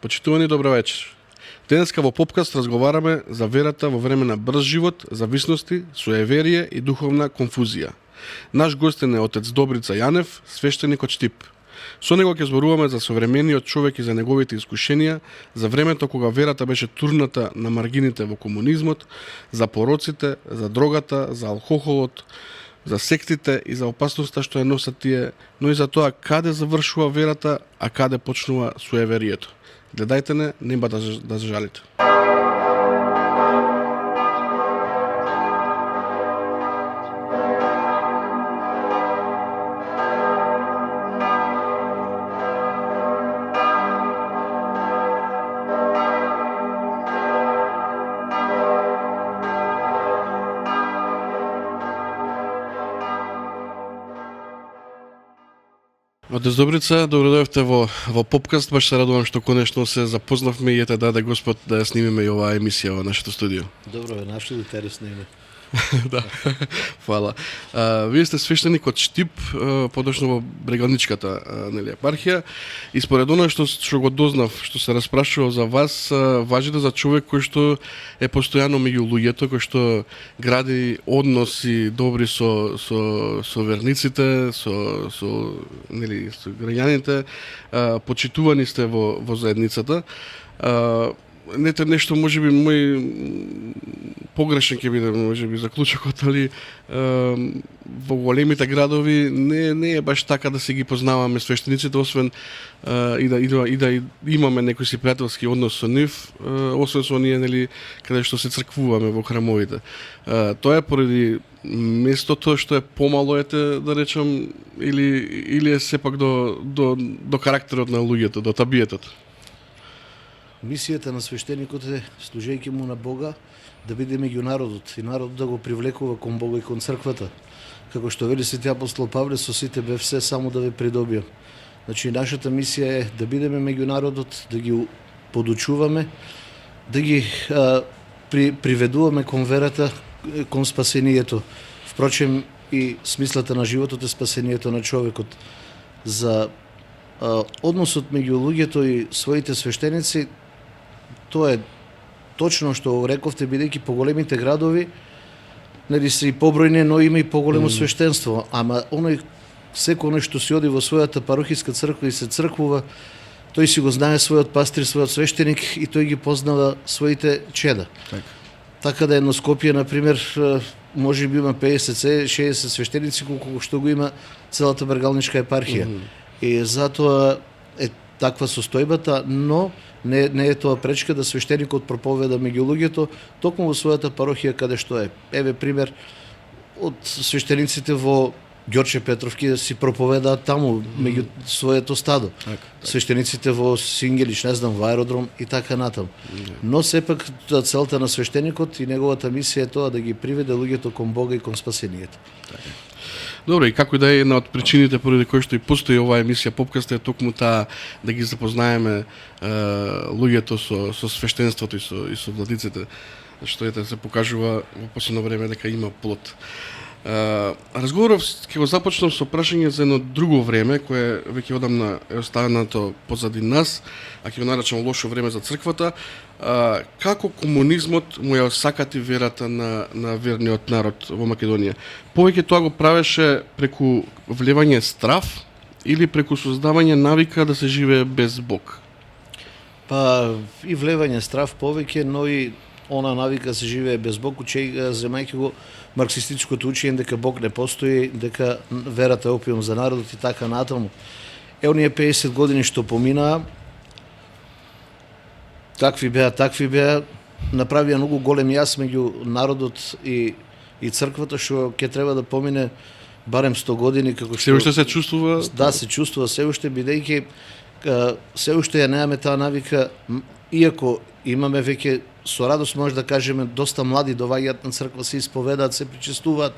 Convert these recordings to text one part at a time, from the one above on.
Почитувани, добро вечер. Денеска во Попкаст разговараме за верата во време на брз живот, зависности, суеверие и духовна конфузија. Наш гостин е отец Добрица Јанев, свештеник од Штип. Со него ќе зборуваме за современиот човек и за неговите искушенија, за времето кога верата беше турната на маргините во комунизмот, за пороците, за дрогата, за алкохолот, за сектите и за опасноста што ја носат тие, но и за тоа каде завршува верата, а каде почнува суеверието. Гледајте не, нема да жалите. Отец Добрица, добро дојдовте во Попкаст, баш се радувам што конечно се запознавме и ете даде Господ да ја снимиме и оваа емисија во нашето студио. Добро ве нашли, интересно име. Да, фала. Вие сте свештеник од Штип, подошно во Брегалничката епархија, и според оно што го дознав, што се распрашува за вас, важите за човек кој што е постојано меѓу луѓето, кој што гради односи добри со верниците, со граѓаните, почитувани сте во заедницата. Нете нешто можеби мој погрешен ќе биде можеби заклучокот, али во големите градови не е баш така да се ги познаваме свештениците, освен и да имаме некој си пријателски однос со нив, освен со оние нели каде што се црквуваме во храмовите. Тоа е поради местото што е помало, ете да речам, или е сепак до карактерот на луѓето, до табиетот. Мисијата на свештеникот е, служејќи му на Бога, да биде меѓу народот и народот да го привлекува кон Бога и кон црквата. Како што вели свети апостол Павле, со сите бев се само да ве придобиам. Значи, нашата мисија е да бидеме меѓу народот, да ги подучуваме, да ги приведуваме кон верата, кон спасението. Впрочем, и смислата на животот е спасението на човекот. За односот меѓу луѓето и своите свештеници, тоа е точно што рековте, бидејќи по големите градови нели се и побројни, но има и поголемо свештенство, ама секој оној што си оди во својата парохиска црква и се црквува, тој си го знае својот пастир, својот свештеник и тој ги познава своите чеда. Така да едно Скопје, например, може би има 50-60 свештеници, колку што го има целата Бергалничка епархија. И затоа е таква состојбата, но не е тоа пречка да свештеникот проповеда меѓу луѓето, токму во својата парохија каде што е. Еве пример од свештениците во Ѓорче Петровки си проповедаат таму меѓу своето стадо. Свештениците во Сингелич, не знам, во аеродром и така натаму. Но сепак целта на свештеникот и неговата мисија е тоа да ги приведе луѓето кон Бога и кон спасението. Добро, и како и да е една од причините поради кои што и постои оваа емисија Попкаст е токму таа да ги запознаеме луѓето со свештенството и со владиците, што ете се покажува во последно време дека има плод. Разговоров ќе го започнам со прашање за едно друго време кое веќе одамна е оставено позади нас, а ќе го наречам лошо време за црквата. Како комунизмот му ја осакати верата на верниот народ во Македонија? Повеќе тоа го правеше преку влевање страв или преку создавање навика да се живее без Бог? Па и влевање страв повеќе, но и она навика се живее без Бог, земајќи го марксистичкото учење дека Бог не постои, дека верата е опиум за народот и така натаму. Оние 50 години што поминаа, такви беа, направија многу голем јас меѓу народот и црквата, што ќе треба да помине барем 100 години, како што се уште се чувствува. Да, се чувствува се уште, бидејќи се уште ја немаме таа навика, иако имаме веќе со радост може да кажеме доста млади доаѓаат на црква, се исповедаат, се причестуваат,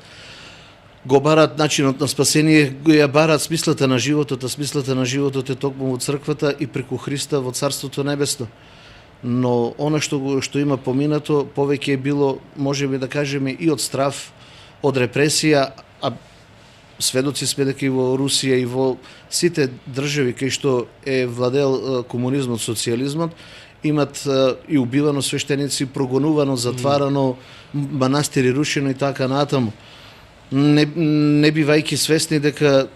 го бараат начинот на спасение, ја бараат смислата на животот, а смислата на животот е токму во црквата и преку Христа во Царството Небесно. Но она што има поминато, повеќе е било, можеме да кажеме, и од страв, од репресија, а сведоци сме дека и во Русија и во сите држави кај што е владел комунизмот, социјализмот, имат и убивано свештеници, прогонувано, затварано, манастири рушено и така натаму. Не бивајќи свесни дека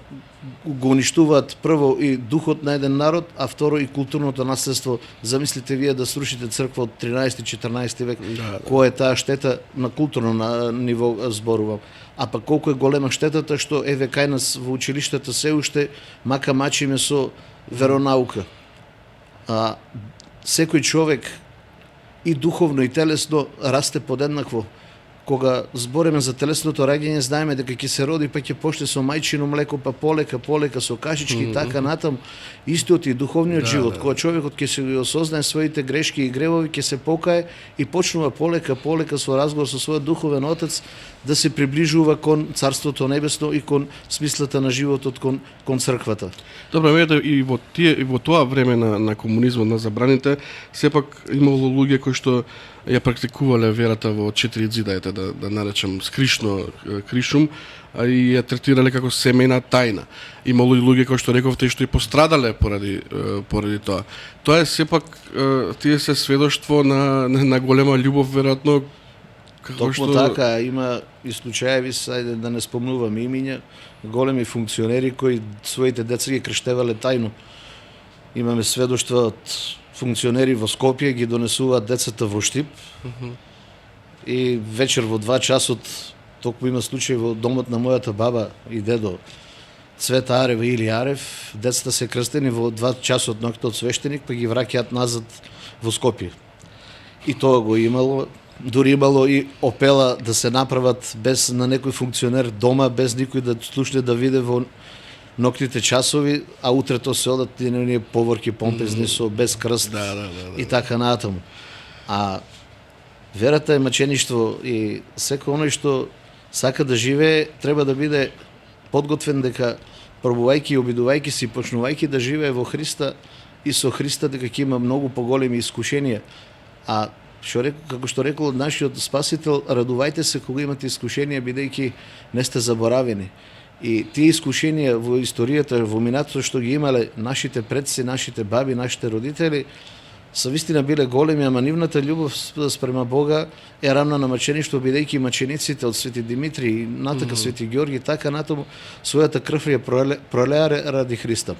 го уништуваат прво и духот на еден народ, а второ и културното наследство. Замислите вие да срушите црква од 13-14 век, која е таа штета на културно ниво зборувам. А пак колку е голема штетата што еве кај нас во училиштата се уште мака мачиме со веронаука. Секој човек и духовно и телесно расте подеднакво. Кога збориме за телесното раѓање, знаеме дека ќе се роди, па ќе почне со мајчино млеко, па полека со кашички, така натаму. Истиот и духовниот живот, кога човекот ќе се осознае своите грешки и гревови, ќе се покае и почнува полека со разговор со својот духовен отец да се приближува кон Царството Небесно и кон смислата на животот, кон црквата. Добро, и во тоа време на комунизмот, на забраните, сепак имало луѓе кои што ја практикувале верата во 4 ѕида, да наречам скришно кришум, и ја третирале како семејна тајна. Имало и луѓе кои што рековте што и пострадале поради тоа. Тоа е сепак тие се сведоштво на голема љубов веројатно. Токму така, има и случаеви, ајде да не спомнуваме имиња, големи функционери кои своите деца ги крштевале тајно. Имаме сведоштва од функционери во Скопје, ги донесуваат децата во Штип и вечер во 2 часот, токму има случај во домот на мојата баба и дедо Цвета Арева или Арев, децата се крстени во 2 часот ноќта од свештеник, па ги враќаат назад во Скопје. И тоа го имало, дури имало и опела да се направат без на некој функционер дома, без никој да слушне да виде во ноќните часови, а утрето се одат оние поворки помпезни со без крст и така натаму. А верата е мъчеништво и секој оној што сака да живее треба да биде подготвен дека пробувајќи и обидувајќи се и почнувајќи да живее во Христа и со Христа дека ќе има многу поголеми искушенија. А како што рекол нашиот Спасител, радувајте се кога имате искушенија бидејќи не сте заборавени. И тие искушенија во историјата, во минатото што ги имале нашите предци, нашите баби, нашите родители, са вистина биле големи, ама нивната љубов спрема Бога е рамна на мъчеништво, бидејќи мъчениците од Свети Димитри и натака Свети Ѓорги, така натаму својата крв ја пролеа ради Христа.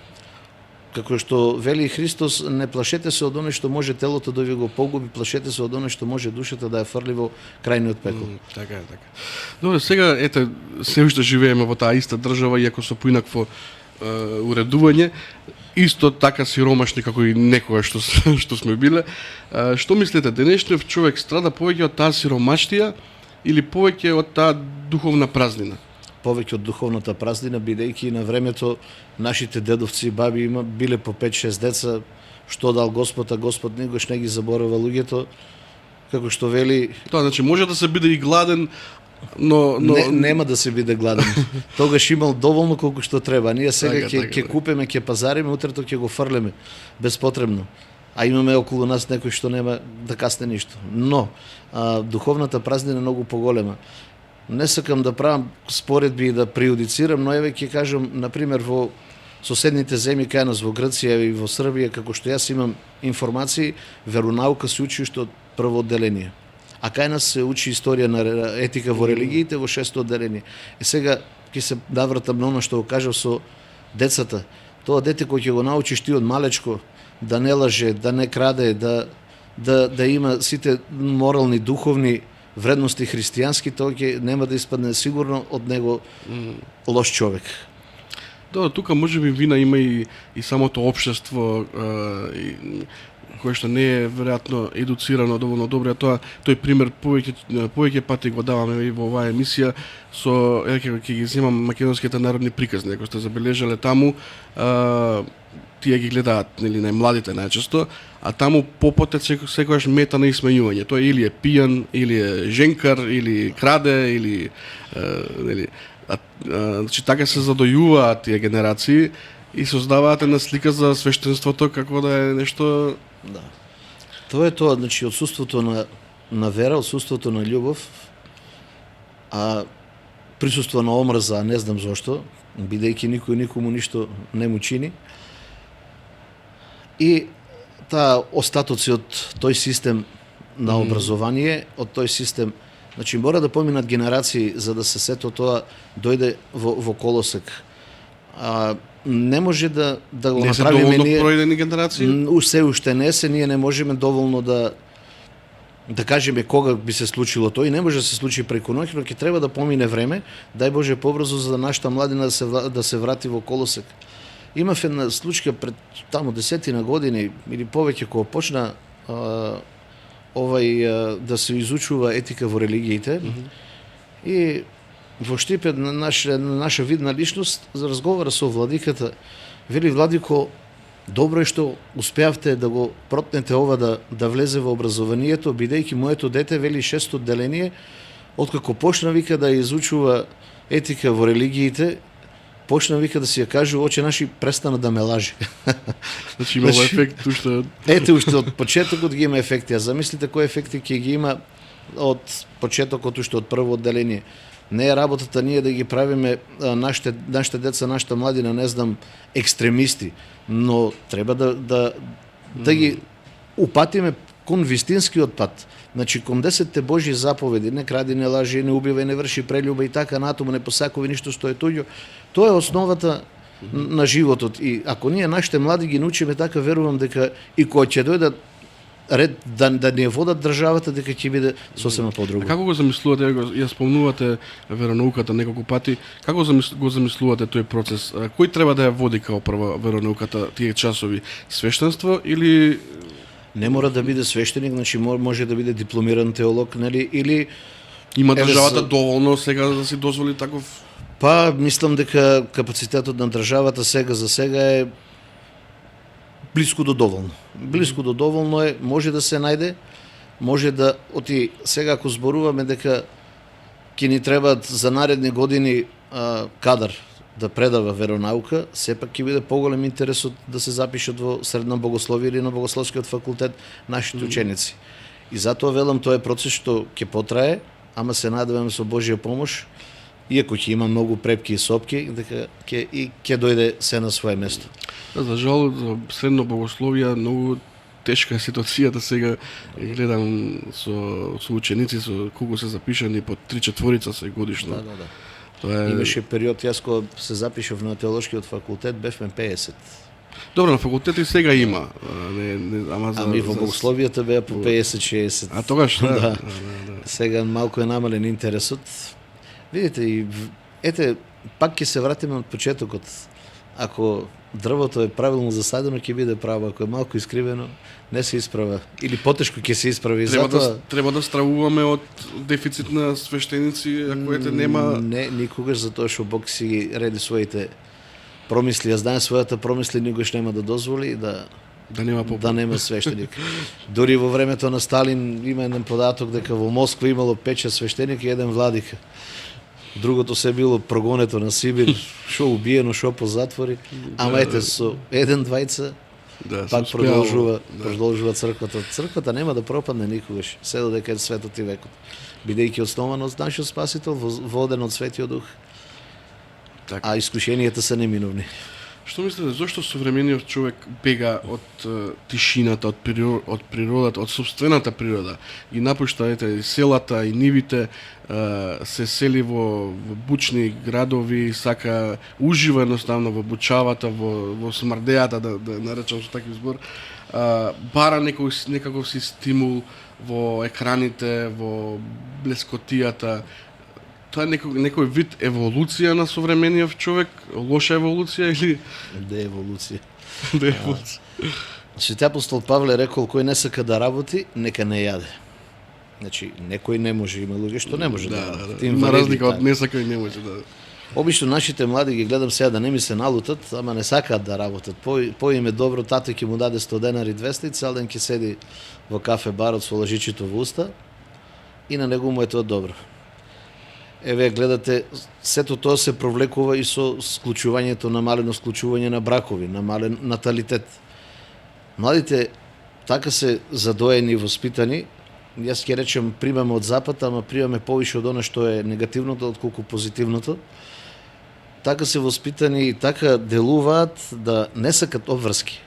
Како што вели Христос, не плашете се од оној што може телото да ви го погуби, плашете се од оној што може душата да ја фрли во крајниот пекол. Така е, така. Добре, сега ете се уште живееме во таа иста држава, иако со поинакво уредување, исто така сиромашни како и некога што сме биле. Што мислите, денешниот човек страда повеќе од таа сиромаштија или повеќе од таа духовна празнина? Повеќе од духовната празнина, бидејќи на времето нашите дедовци и баби биле по 5-6 деца, што дал Господ, а Господ никогаш не ги заборава луѓето, како што вели... Тоа значи може да се биде и гладен, но... Нема да се биде гладен. Тогаш имал доволно колку што треба. Ние сега ќе купиме, ќе пазариме, утрето ќе го фрлеме безпотребно. А имаме околу нас некој што нема да касне ништо. Но духовната празнина е многу поголема. Не сакам да правам споредби и да преюдицирам, но еве ќе кажам, например, во соседните земји кај нас, во Грција и во Србија, како што јас имам информации, веронаука се учи уште од прво одделение. А кај нас се учи историја на етика во религиите во 6-то одделение. И сега ќе се навратам на оно што го кажав со децата. Тоа дете кој ќе го научиш ти од малечко да не лаже, да не краде, да има сите морални, духовни вредности христијански, тоа ќе нема да испадне сигурно од него лош човек. Да, тука можеби вина има и самото општество кое што не е веројатно едуцирано доволно добро. Тој пример повеќе пати го даваме и во оваа емисија со ќе ги земам македонските народни приказни, ако сте забележале таму, тие ги гледаат нели најмладите најчесто, а таму попот е секогаш мета на исмејување. Тој или е пијан, или е женкар, или краде, или нели значи така се задојуваат тие генерации и создаваат една слика за свештенството како да е нешто. Да. Тоа е тоа, значи отсуството на вера, отсуството на љубов, а присуство на омрза, не знам зошто, бидејќи никој никому ништо не му чини. И таа остатоци од тој систем на образование, од тој систем, значи мора да поминат генерации за да се сето тоа дојде во колосек. Не може да го Не се направиме доволно ние. пројдени генерации? Се уште не се, ние не можеме доволно да кажеме кога би се случило тоа и не може да се случи преку ноќ, но ќе треба да помине време, дај Боже побрзо за да нашата младина да се врати во колосек. Имав една случка пред таму 10 години или повеќе кога почна да се изучува етика во религиите и во Штипет на наша видна личност разговара со владиката. Вели: владико, добро е што успеавте да го протнете ова да влезе во образованието, бидејќи моето дете, вели, 6 одделение, откако почна, вика, да изучува етика во религиите, почна, вика, да си ја кажува: оче наши, престана да ме лаже. Значи имало ефект уште. Ете, уште од почетокот ги има ефекти. А замислите кои ефекти ќе ги има од почетокот, уште од прво одделение. Не е работата ние да ги правиме нашите деца, нашата младина, не знам, екстремисти, но треба да ги упатиме кон вистинскиот пат. Значи, кон 10 Божји заповеди: не кради, не лажи, не убивај, не врши прелюба и така натаму, не посакувај ништо што е туѓо. Тоа е основата на животот. И ако ние нашите млади ги научиме така, верувам дека и кога ќе дојдат ред да не водат државата, дека ќе биде сосема подруго. А како го замислувате, ја спомнувате веронауката неколку пати, како го замислувате тој процес? Кој треба да ја води као прва веронауката тие часови? Свештенство или не мора да биде свештеник, значи може да биде дипломиран теолог, нели, или има државата доволно сега да си дозволи таков? Па, мислам дека капацитетот на државата сега е блиску до доволно. Блиску до доволно е, може да се најде, може да сега ако зборуваме дека ќе ни требаат за наредни години кадар да предава веронаука, сепак ќе биде поголем интересот да се запишат во средна богословие или на богословскиот факултет нашите ученици. И затоа велам, тоа е процес што ќе потрае, ама се надеваме со Божја помош, иако ќе има многу препки и сопки, дека ќе дојде се на свое место. За жал, за средно богословие многу тешка е ситуацијата сега. Гледам со ученици, со колку се запишани по 3/4 се годишно. Да. Тоа е... Имаше период, јас кога се запишав на теолошкиот факултет, бевме 50. Добро, на факултет и сега има. Ами во богословијата беа по 50-60. А тогаш, да. Сега малку е намален интересот. Видите, и ете, пак ќе се вратиме од почетокот. Ако дрвото е правилно засадено, ќе биде право. Ако е малку искривено, не се исправа. Или потешко ќе се исправи. Треба да стравуваме од дефицит на свештеници, ако ете нема... Не, никогаш, затоа што Бог си реди своите промисли. Ја знае својата промисли, никогаш нема да дозволи да нема свештеник. Дори во времето на Сталин има еден податок дека во Москва имало 5-6 свештеника и еден владика. Другото се било прогонето на Сибир, шо убиено, шо по затвори. Ама ете, со еден-двајца пак продолжува црквата. Црквата нема да пропадне никогаш, се додека е светот и векот. Бидејќи основано од нашиот Спасител, воден од Светиот Дух. А искушенијата се неминовни. Што мислите, зошто современиот човек бега од тишината, од природата, од собствената природа и напушта и селата и нивите, се сели во бучни градови, сака ужива едноставно во бучавата, во смрдејата, да наречам со такив збор, бара некаков си стимул во екраните, во блескотијата. Тоа е некој вид еволуција на современиот човек, лоша еволуција или дееволуција? Дееволуција. Свети апостол Павле рекол: кој не сака да работи, нека не јаде. Значи, некој не може, има луѓе што не може да работи. Има разлика од не сака и не може да. Обично нашите млади ги гледам сега да не ми се налутат, ама не сакаат да работат. По им е добро, тато ќе му даде 100 денари 200 и цел ден ќе седи во кафе барот со лажичето во уста и на него му е тоа добро. Еве гледате, сето тоа се провлекува и со склучувањето, намалено склучување на бракови, намален наталитет. Младите така се задоени и воспитани Јас ќе речем примаме од Запад, ама примаме повише од она што е негативното отколку позитивното. Така се воспитани и така делуваат да не сакат обврски.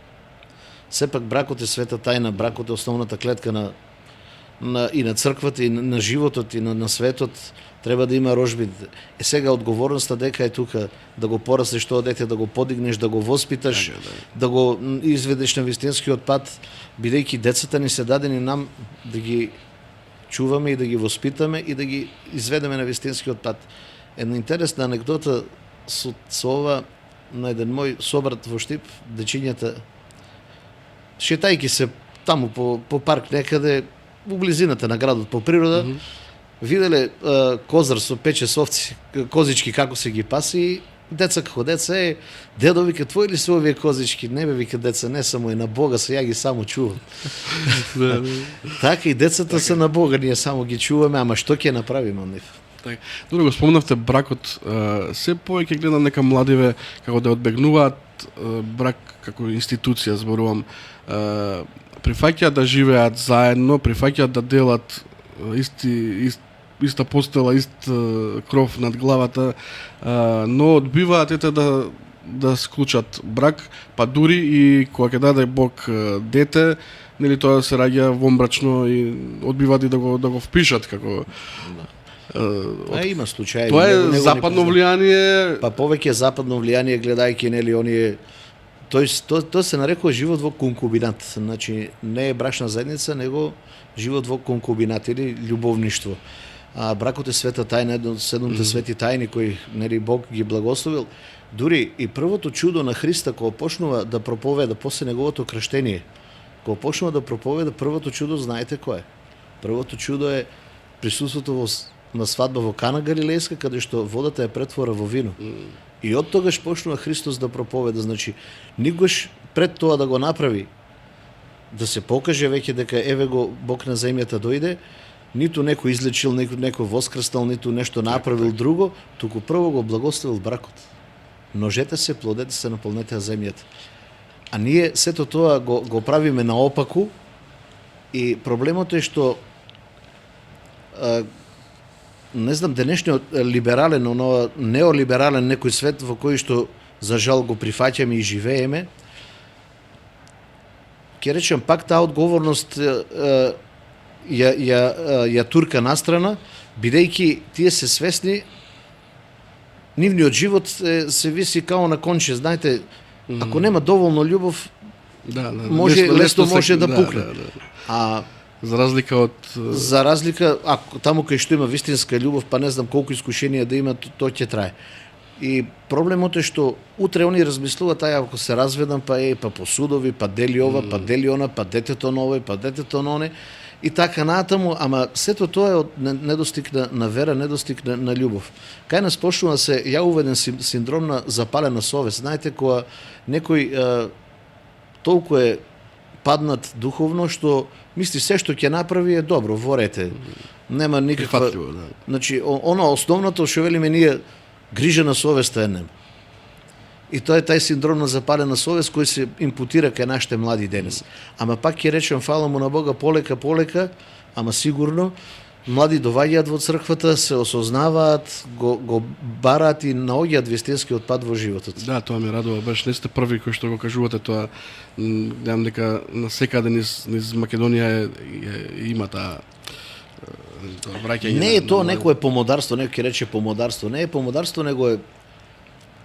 Сепак бракот е света тајна, бракот е основната клетка и на црквата, и на животот, и на светот. Треба да има рожби. Сега одговорноста дека е тука да го пораснеш тоа дете, да го подигнеш, да го воспиташ, да го изведеш на вистинскиот пат, бидејќи децата ни се дадени нам да ги чуваме и да ги воспитаме и да ги изведеме на вистинскиот пат. Една интересна анекдота со ова на еден мој собрат во Штип, дечињата шетајќи се таму по парк некаде, у близината на градот по природа, виделе козар со 5-6 овци, козички како се ги паси, и деца како деца дедо вика, твои ли се овие козички? Не бе, вика, деца, не само и на Бога се, ја ги само чувам. Така и децата се на Бога, ние само ги чуваме, ама што ќе направиме од нив? Добро, го спомнавте бракот, се повеќе гледам нека младиве како да одбегнуваат брак како институција, зборувам, прифаќаат да живеат заедно, прифаќаат да делат иста постела, ист кров над главата, но одбиваат да склучат брак, па дури и кога ќе даде Бог дете, нели тоа се раѓа вонбрачно и одбиваат и да го впишат како има случаи. Тоа е западно влијание. Па повеќе западно влијание гледајќи нели оние Тоа се нарекува живот во конкубинат. Значи не е брачна заедница, него живот во конкубинат или љубовништво. А бракот е света тајна, едно од седумте свети тајни кои нели Бог ги благословил. Дури и првото чудо на Христа кога почнува да проповеда после неговото крштение, кога почнува да проповеда, првото чудо знаете кое е? Првото чудо е присуството на свадба во Кана Галилејска, каде што водата ја претвора во вино. И од тогаш почнува Христос да проповеда, значи никогаш пред тоа да го направи, да се покаже веќе дека еве го Бог на земјата дојде, ниту некој излечил, некој воскреснал, ниту нешто направил друго, туку прво го благословил бракот. Множете се, плодете се, наполнете земјата. А ние сето тоа го правиме наопаку и проблемот е што не знам, денешниот либерален, неолиберален некој свет во кој што за жал го прифаќаме и живееме, ќе речем пак таа одговорност ја турка настрана, бидејќи тие се свесни, нивниот живот се виси као на конче, знаете, ако нема доволно љубов, лесно може да пукне. А За разлика, ако таму кај што има вистинска љубов, па не знам колку искушенија да има, тоа ќе трае. И проблемот е што утре они размислуваат, ако се разведам, па по судови, па дели ова, па дели она, па детето на овој, па детето на оне, и така натаму, ама сето тоа е од недостиг на вера, недостиг на љубов. Кај нас почнува се јавува еден синдром на запалена совест. Знаете, кога некој толку е паднат духовно што мисли се што ќе направи е добро, ворете. Нема никаква. Значи, оно основното што велиме ние грижа на совеста е нема. И тоа е тај синдром на запалена совест кој се импутира кај нашите млади денес. Ама пак ќе речем фала му на Бога полека, ама сигурно млади доаѓаат во црквата, се осознаваат, го бараат и наоѓаат вистинскиот пат во животот. Да, тоа ме радува, баш не сте први кои што го кажувате тоа. Гледам дека насекаде низ Македонија има таа враќање. Не е тоа некое помодарство, некој ќе рече помодарство, не е помодарство, него е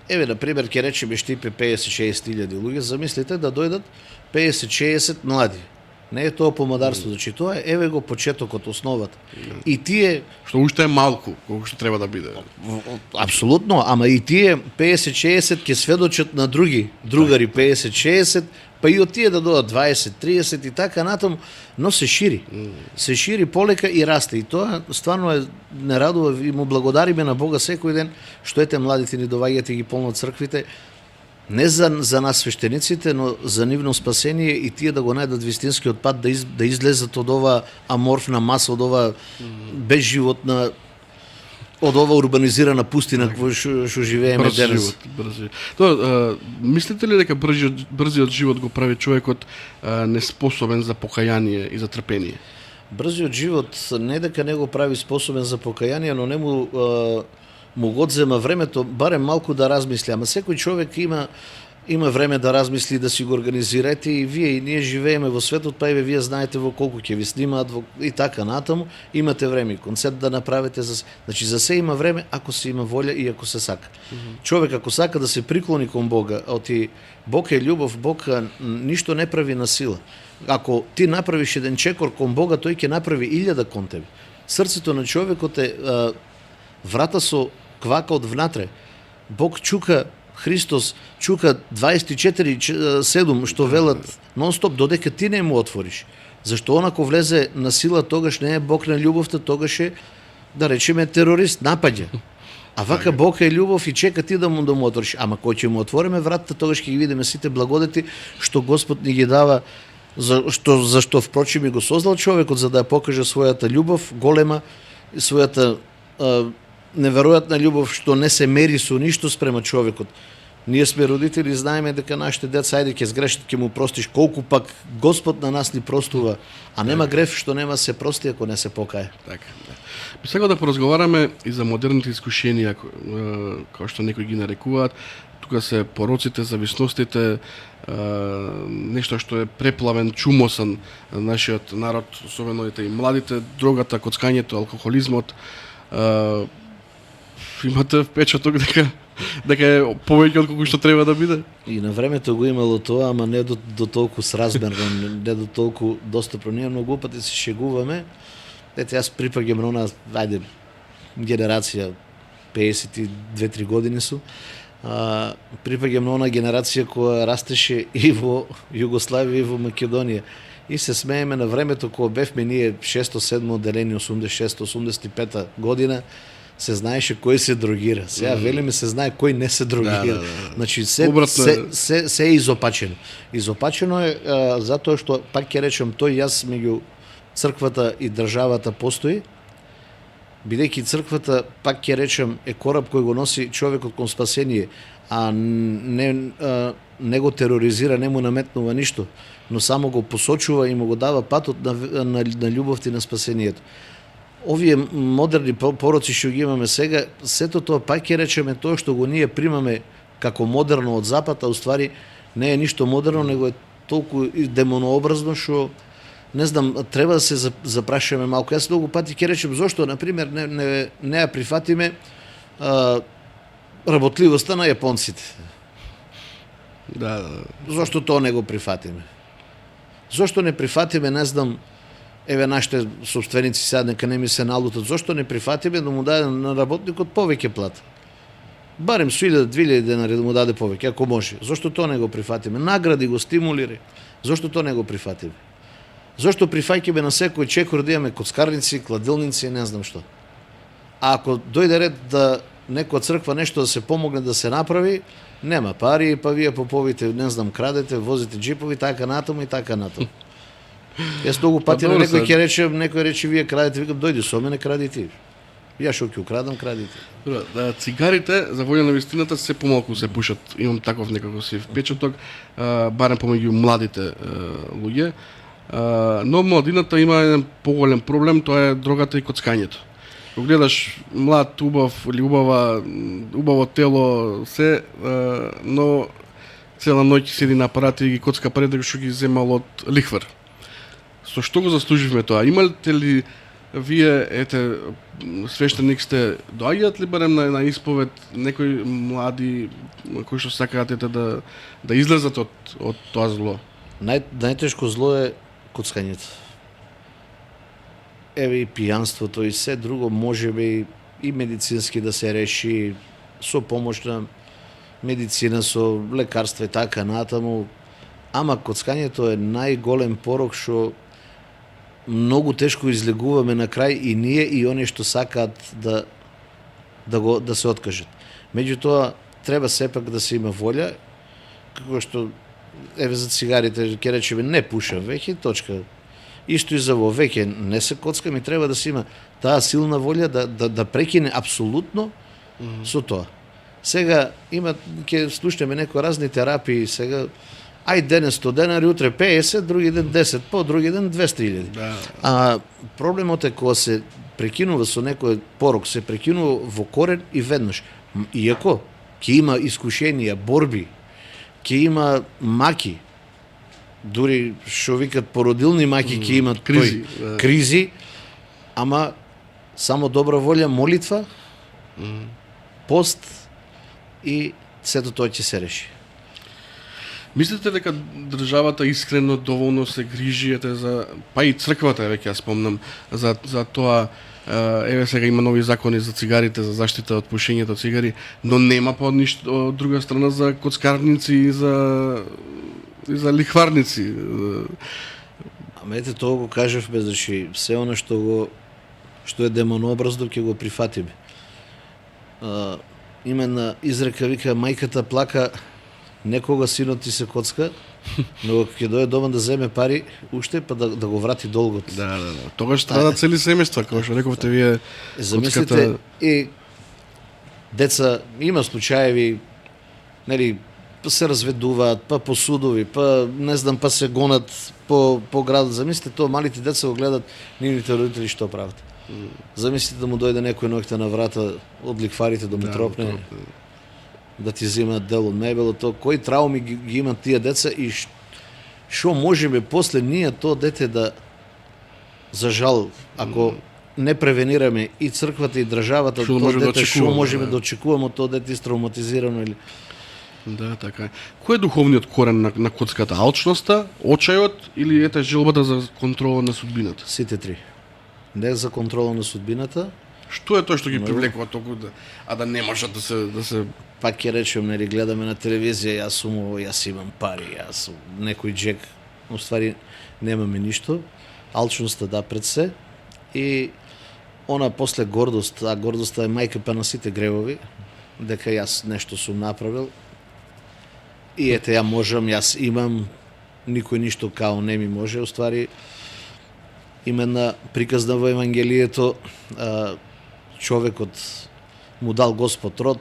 еве на пример ќе речеме Штипе 50-60 илјади луѓе, замислите да дојдат 50-60 млади. Не е тоа помодарство, значи тоа е еве го почетокот, основата. И тие што уште е малку, колку што треба да биде. Апсолутно, ама и тие 50-60 ќе сведочат на другари 50-60, па и од тие да додат 20-30 и така натаму, но се шири. Се шири полека и расте. И тоа стварно е не радува и му благодариме на Бога секој ден што ете младите ни доаѓаат и ги полнат црквите. Не за нас свештениците, но за нивно спасение и тие да го најдат вистинскиот пат, да излезат од ова аморфна маса, од ова безживотна, од ова урбанизирана пустина во што живееме денес. Брз живот. Тоа, мислите ли дека брзиот живот го прави човекот неспособен за покаяние и за трпение? Брзиот живот не дека не го прави способен за покаяние, но не му го одзема времето, барем малку да размисли. Ама секој човек има време да размисли, да си го организирате, и вие и ние живееме во светот, па и вие знаете во колку ќе ви снимаат и така натаму, имате време и концерт да направите значи за се има време ако се има волја и ако се сака. Човек ако сака да се приклони кон Бога, оти Бог е љубов, Бог ништо не прави на сила. Ако ти направиш еден чекор кон Бога, тој ќе направи 1000 кон тебе. Срцето на човекот е врата со квака од внатре. Бог чука, Христос чука 24/7, што велат нон-стоп, додека ти не му отвориш. Зашто онако влезе на сила, тогаш не е Бог на љубовта, тогаш е, да речеме, терорист, напаѓа. А вака Бог е љубов и чека ти да му отвориш. Ама кој ќе му отвориме вратата, тогаш ќе ги видиме сите благодети што Господ ни ги дава, зашто впрочем и го создал човекот, за да ја покаже својата љубов голема, својата неверојатна љубов што не се мери со ништо спрема човекот. Ние сме родители и знаеме дека нашите деца, ајде ќе сгрешат, ќе му простиш, колку пак Господ на нас ни простува, а нема греф што нема се прости ако не се покае. Така. Би сакал да поразговараме и за модерните искушенија, кои што некои ги нарекуваат. Тука се пороците, зависностите, нешто што е преплавен, чумосан нашиот народ, особено и младите, дрогата, коцкањето, алкохолизмот. Имате впечаток дека е повеќе од колку што треба да биде? И на времето го имало тоа, ама не до толку сразмерно, не до толку достапно. Ние многу пати се шегуваме. Ете, јас припаѓам на она, ајде, генерација, 52-3 години су. Припаѓам на она генерација која растеше и во Југославија и во Македонија. И се смееме на времето кога бевме ние 6-7 одделени, 86-85 година, се знаеше кој се дрогира. Сега велиме се знае кој не се дрогира. Значи се е изопачено. Изопачено е затоа што, пак ќе речем, тој јас меѓу црквата и државата постои, бидејќи црквата, пак ќе речем, е кораб кој го носи човекот кон спасение, а не го тероризира, не му наметнува ништо, но само го посочува и му го дава патот на љубовта и на спасението. Овие модерни пороци што ги имаме сега, сето тоа пак ќе речеме тоа што го ние примаме како модерно од Запад, а уствари не е ништо модерно, него е толку демонообразно што не знам, треба да се запрашаме малку. Јас многу пати ќе речем зошто, на пример, не ја прифатиме работливоста на јапонците. Да. Зошто тоа не го прифатиме? Зошто не прифатиме, не знам, еве нашите собственици сега нека не ми се налутат, зошто не прифатиме да му даде на работникот повеќе плата? Барем со 1000-2000 денари да му даде повеќе, ако може. Зошто тоа не го прифатиме? Награди го, стимулири. Зошто тоа не го прифатиме? Зошто прифаќаме на секој чекор да имаме коцкарници, кладилници и не знам што? А ако дојде ред да некоја црква нешто да се помогне да се направи, нема пари, па вие поповите, не знам, крадете, возите джипови, така натаму и така натаму. Јас многу пати на некој ќе рече, некој рече вие крадете, викам дојди со мене, кради ти. Ја што ќе украдам, кради ти. Да, цигарите, за волја на вистината, се помалку се пушат. Имам таков некако си впечаток, барем помеѓу младите луѓе. Но младината има еден поголем проблем, тоа е дрогата и коцкањето. Кога гледаш млад, убав или убаво тело, се, но цела ноќ седи на апарати и ги коцка пред дека што ги земал од лихвар. Со што го заслуживме тоа? Имате ли вие, ете, свештеник сте, доаѓаат ли барем на исповед некои млади кои што сакаат да излезат од тоа зло? Најтешко зло е коцкањето. Еве и пијанството и се друго можеби и медицински да се реши со помош на медицина, со лекарства и така натаму. Ама коцкањето е најголем порок што многу тешко излегуваме на крај и ние и оние што сакаат да се откажат. Меѓутоа треба сепак да се има волја, како што еве за цигарите ќе речеме не пушам веќе, точка. Исто и за во веќе не се коцкам и треба да се има таа силна волја да прекине апсолутно со тоа. Сега ќе слушнеме некои разни терапии, сега Ај денес 100 денари, утре 50, други ден 10, по други ден 200.000. Да. А проблемот е кога се прекинува со некој порок, се прекинува во корен и веднаш. Иако ќе има искушенија, борби, ќе има маки, дури што викат породилни маки ќе имат кризи, кризи, ама само добра волја, молитва, пост и сето тоа ќе се реши. Мислите дека државата искрено доволно се грижи за, па и црквата, веќе ја спомнам, за тоа, еве сега има нови закони за цигарите, за заштита од пушењето цигари, но нема па од друга страна за коцкарници и за лихварници. Ама ете тоа го кажавме, значи се она што е демонообразно ќе го прифатиме. Има една изрека, вика, мајката плака некога синот ти се коцка, но ќе дојде дома да земе пари уште па да го врати долгот. Да. Тогаш страдат цели семејства, како што рековте вие. Замислите, и деца, има случаеви, нели, се разведуваат, па по судови, па не знам, па се гонат по градот. Замислите тоа, малите деца го гледат нивните родители што прават. Замислите да му дојде некој ноќта на врата од ликварите да му тропне, да ти земат дел од мебелото, кои трауми ги имат тие деца и што можеме после ние тоа дете да, за жал, ако не превенираме и црквата и државата, тоа дете што можеме да очекуваме од тоа дете истравматизирано или. Да, така е. Кој е духовниот корен на коцката? Алчноста, очајот или ете желбата за контрола на судбината? Сите три. Не за контрола на судбината. Што е тоа што ги привлекува толку да не можат да се пак ќе речем, нели, гледаме на телевизија, јас сум ово, јас имам пари, јас сум некој джек, но ствари немаме ништо. Алчноста да пред се и она после гордост, а гордоста е мајка па на сите гревови, дека јас нешто сум направил. И ете, ја можам, јас имам, никој ништо као не ми може, уствари имена приказна во Евангелието, човекот му дал Господ род,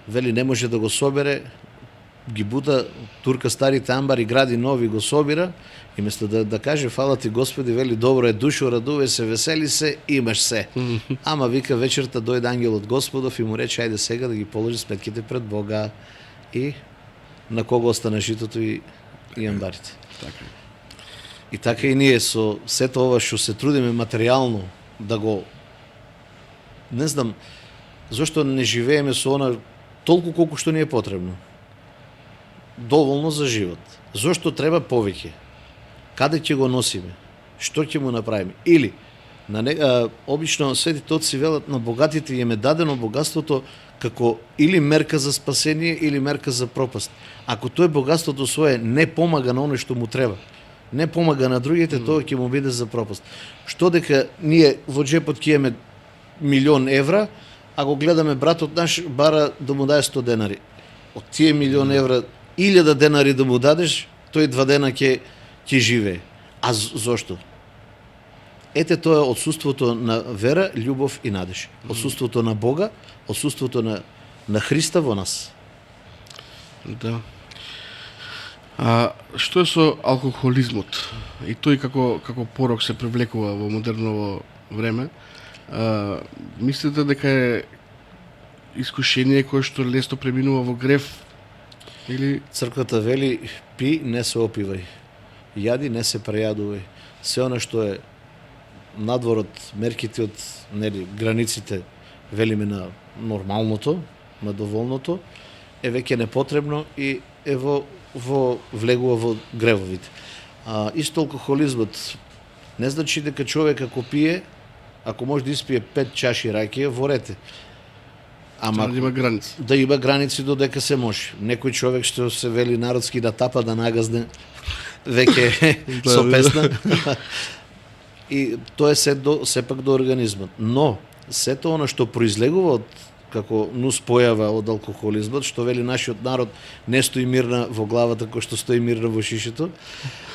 вели не може да го собере, ги бута, турка старите амбари, гради нови, го собира, и место да каже фала ти Господи, вели добро е душо, радуве се, весели се, имаш се. Ама вика вечерта дојде ангел од Господов и му рече ајде сега да ги положи сметките пред Бога и на кого остана житото и амбарите. Така. И така и ние со сето ова што се трудиме материјално да го, не знам, зашто не живееме со она толку колку што ни е потребно. Доволно за живот. Зошто треба повеќе? Каде ќе го носиме? Што ќе му направиме? Или обично светите отци велат на богатите им е дадено богатството како или мерка за спасение или мерка за пропаст. Ако тој богатството свое не помага на оно што му треба, не помага на другите, тоа ќе му биде за пропаст. Што дека ние во джепот ќе имаме 1.000.000 евра, а го гледаме братот наш бара да му даде 100 денари. Од тие 1.000.000 евра 1000 денари да му дадеш, тој 2 дена ќе живее. А зошто? Ете тоа е отсуството на вера, љубов и надеж. Отсуството на Бога, отсуството на Христа во нас. Да. А што е со алкохолизмот? И тој како порок се привлекува во модерново време? Мислите дека е искушение кое што лесно преминува во грев? Или Црквата вели пи, не се опивај. Јади, не се прејадувај. Се она што е надвор од мерките од границите, велиме на нормалното, на доволното, е веќе непотребно и е влегува во гревовите. Исто алкохолизмот не значи дека човек ако пие, ако може да испие 5 чаши ракија, во рете. Ама да има граници. Да има граници додека се може. Некој човек што се вели народски да тапа, да нагазне, веќе со песна. И тоа е сепак до организмот. Но, сето оно што произлегува од како нус појава од алкохолизмот, што вели нашиот народ не стои мирна во главата кој што стои мирна во шишето,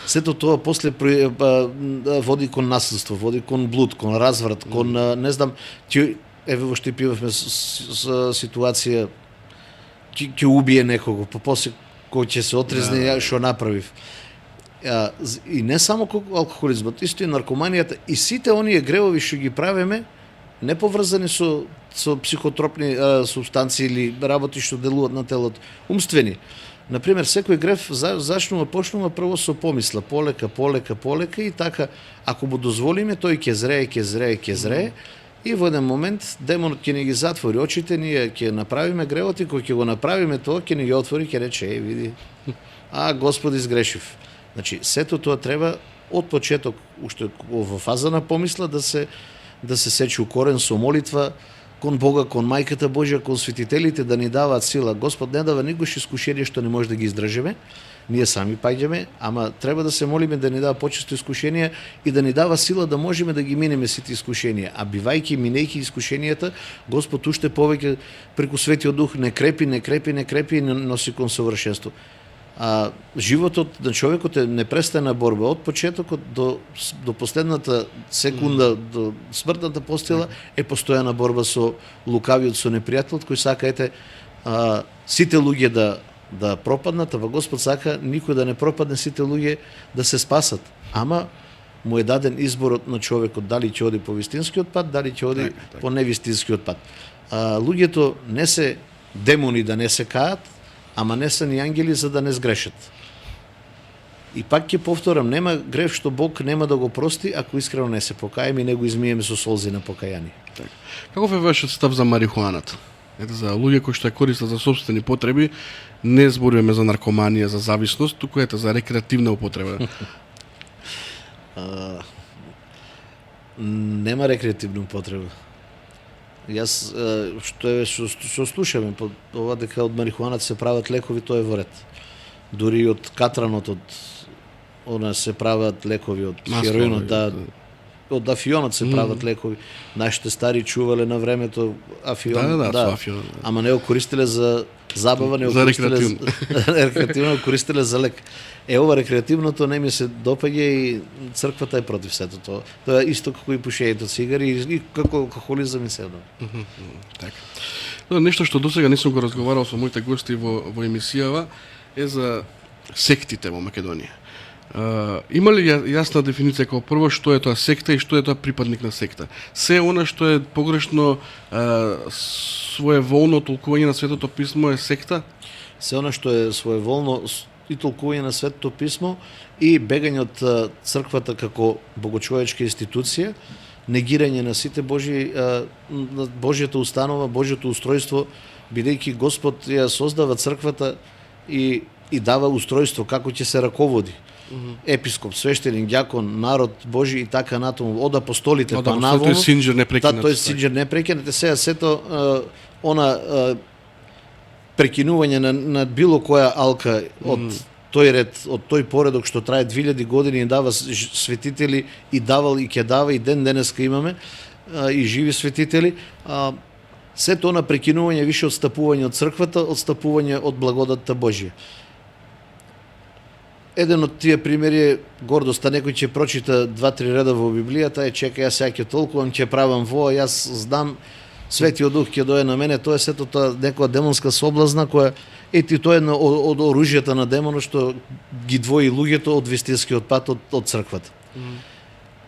сето тоа после води кон насилство, води кон блуд, кон разврат, кон не знам, еве во што пивавме ситуација ќе убие некого, па после кој ќе се отрезне што направив. И не само алкохолизмот, исто и наркоманијата и сите оние гревови што ги правиме не поврзани со психотропни субстанции или работи што делуваат на телото, умствени. Например, секој грев почнува прво со помисла, полека и така, ако му дозволиме, тој ќе зрее, и во еден момент демонот ќе ни ги затвори очите, ние ќе направиме гревот и кога ќе го направиме тоа, ќе ни ги отвори, ќе рече, види, Господи, изгрешив. Значи, сето тоа треба од почеток, уште во фаза на помисла, да се сечи укорен со молитва кон Бога, кон Мајката Божја, кон светителите да ни даваат сила. Господ не дава никош искушение што не може да ги издржиме. Ние сами паѓаме, ама треба да се молиме да ни дава почесто искушенија и да ни дава сила да можеме да ги минеме сите искушенија. А бивајќи, минејќи искушенијата, Господ уште повеќе преку Светиот Дух не крепи и носи кон совршенство. Животот на човекот е непрестана борба од почетокот до последната секунда, до смртната постела е постојана борба со лукавиот, со непријателот кој сака сите луѓе да пропаднат, а Господ сака никој да не пропадне, сите луѓе да се спасат. Ама му е даден изборот на човекот дали ќе оди по вистинскиот пат, дали ќе оди по невистинскиот пат. Луѓето не се демони да не се каат, ама не се ни ангели за да не сгрешат. И пак ќе повторам, нема грев што Бог нема да го прости ако искрено не се покаеме и не го измиеме со солзи на покаяние. Каков е вашиот став за марихуаната? Ете, за луѓе кои што ја користат за собствени потреби, не зборуваме за наркоманија, за зависност, туку за рекреативна употреба. Нема рекреативна употреба. Јас што слушаме ова дека од марихуаната се прават лекови, тоа е во ред. Дури од катранот од се прават лекови, од хероинот, од афионот се прават лекови. Нашите стари чувале на времето афион, ама не го користеле за забава, не го користеле за рекреативно, го користеле за лек. Ова рекреативното не ми се допаѓа и црквата е против сето тоа. Тоа е исто како и пушењето цигари и како алкохолизам и седно. Така. Нешто што досега не сум го разговарал со моите гости во емисијава е за сектите во Македонија. Има ли јасна дефиниција како прво што е тоа секта и што е тоа припадник на секта? Се она што е погрешно своеволно толкување на Светото писмо е секта? Се она што е своеволно и толкување на Светото писмо и бегање од црквата како богочовечка институција, негирање на сите Божјата установа, Божјото устройство, бидејќи Господ ја создава црквата и дава устройство како ќе се раководи. Епископ, свештеник, ѓакон, народ Божи и така натаму, од апостолите па наваму. Тој синџер непрекинат. Тој синџер непрекинат. Сега сето прекинување на било која алка од тој ред, од тој поредок што трае 2000 години и дава светители и давал и ќе дава и ден денеска имаме и живи светители. Сето она прекинување више одстапување од црквата, одстапување од благодатта Божја. Еден од тие примери е гордоста, некој ќе прочита 2-3 реда во Библијата, чека јас сега ќе толкувам, ќе правам во, јас знам, Светиот Дух ќе дое на мене, тоа е сето тоа некоја демонска соблазна која тоа е од оружјата на демонот што ги двои луѓето од вистинскиот пат од црквата.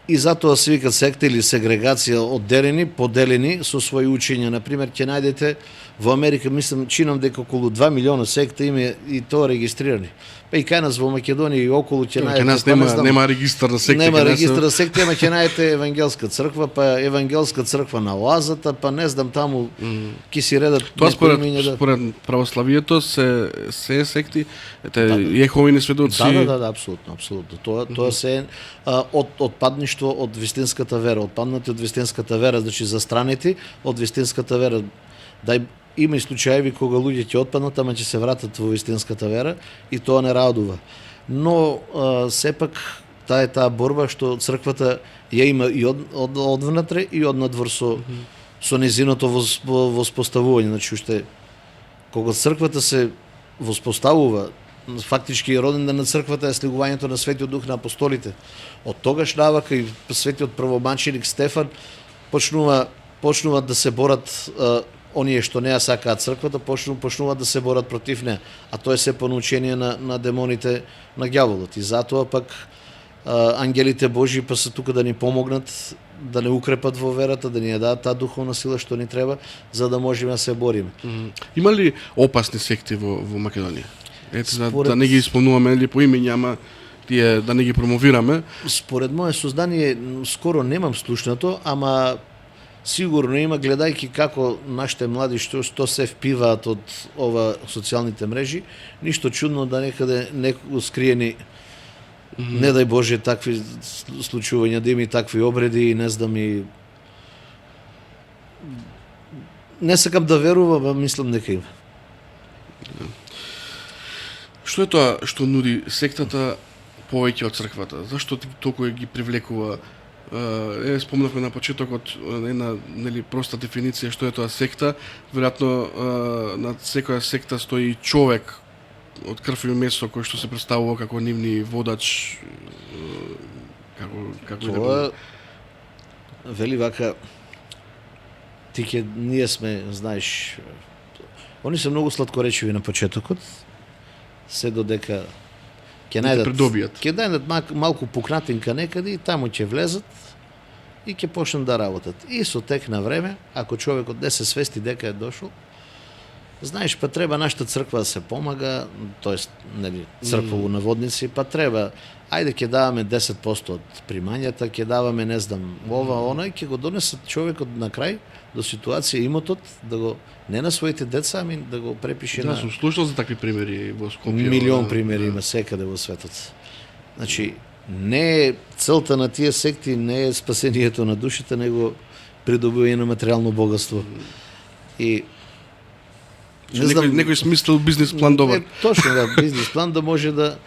И затоа се викат секта или сегрегација, одделени, поделени со своји учења. Например, ќе најдете во Америка, чинам дека околу 2 милиона секта има и тоа регистрирани. Па и кај нас во Македонија и околу ќе најдете. Кај нас нема регистар на секта. Нема регистар на секта, ама ќе најдете евангелска црква, па евангелска црква на Оазата, па не знам таму ќе си редат. Тоа според православието се секти, Јеховини сведоци. Да, апсолутно. Тоа се отпадништво од вистинската вера, отпаднати од вистинската вера, значи застранети од вистинската вера. Има и случаеви кога луѓе ќе отпаднат, ама ќе се вратат во вистинската вера и тоа не радува. Но сепак таа борба што црквата ја има и од внатре и од надвор со незиното воспоставување. Значи уште кога црквата се воспоставува, фактички роден ден на црквата е слегувањето на Светиот Дух на апостолите. Од тогаш навака и светиот првомаченик Стефан почнуваат да се борат оние што не ја сакаат црквата почнуваат да се борат против неа, а тоа е се понучение на демоните на ѓаволот. И затоа пак ангелите Божи па се тука да ни помогнат, да не укрепат во верата, да ни ја дадат таа духовна сила што ни треба, за да можеме да се бориме. Има ли опасни секти во Македонија? Ете, да не ги исполнуваме или по имења, ама тие да не ги промовираме. Според мое сознание, скоро немам слушнато, ама сигурно има, гледајќи како нашите млади што се впиваат од ова социјалните мрежи, ништо чудно да некаде некој скриени, не дај Боже, такви случувања, да има и такви обреди, и не знам, и не сакам да верувам, а мислам дека има. Што е тоа што нуди сектата повеќе од црквата? Зашто толку ги привлекува? Спомнавме на почетокот една проста дефиниција што е тоа секта. Веројатно над секоја секта стои човек од крв и месо кој што се представува како нивни водач, како тоа вели вака, ние сме, знаеш, они се многу сладкоречиви на почетокот, се додека ќе најдат малку пукнатинка некаде и таму ќе влезат и ќе почнат да работат. И со тек на време, ако човекот не се свести дека е дошол, знаеш, па треба нашата црква да се помага, тоест, нели, црква во наводници, па треба, ајде ќе даваме 10% од примањата, ќе даваме, не знам, ова, она, и ќе го донесат човекот на крај до ситуација имотот, да го не на своите деца, ами да го препише на... сум слушал за такви примери во Скопје. Милион примери има секаде во светот. Значи, не е целта на тие секти, не е спасението на душите, него придобивање на материјално богатство. И некој смислил бизнис план добар. Точно, да, бизнис план да може да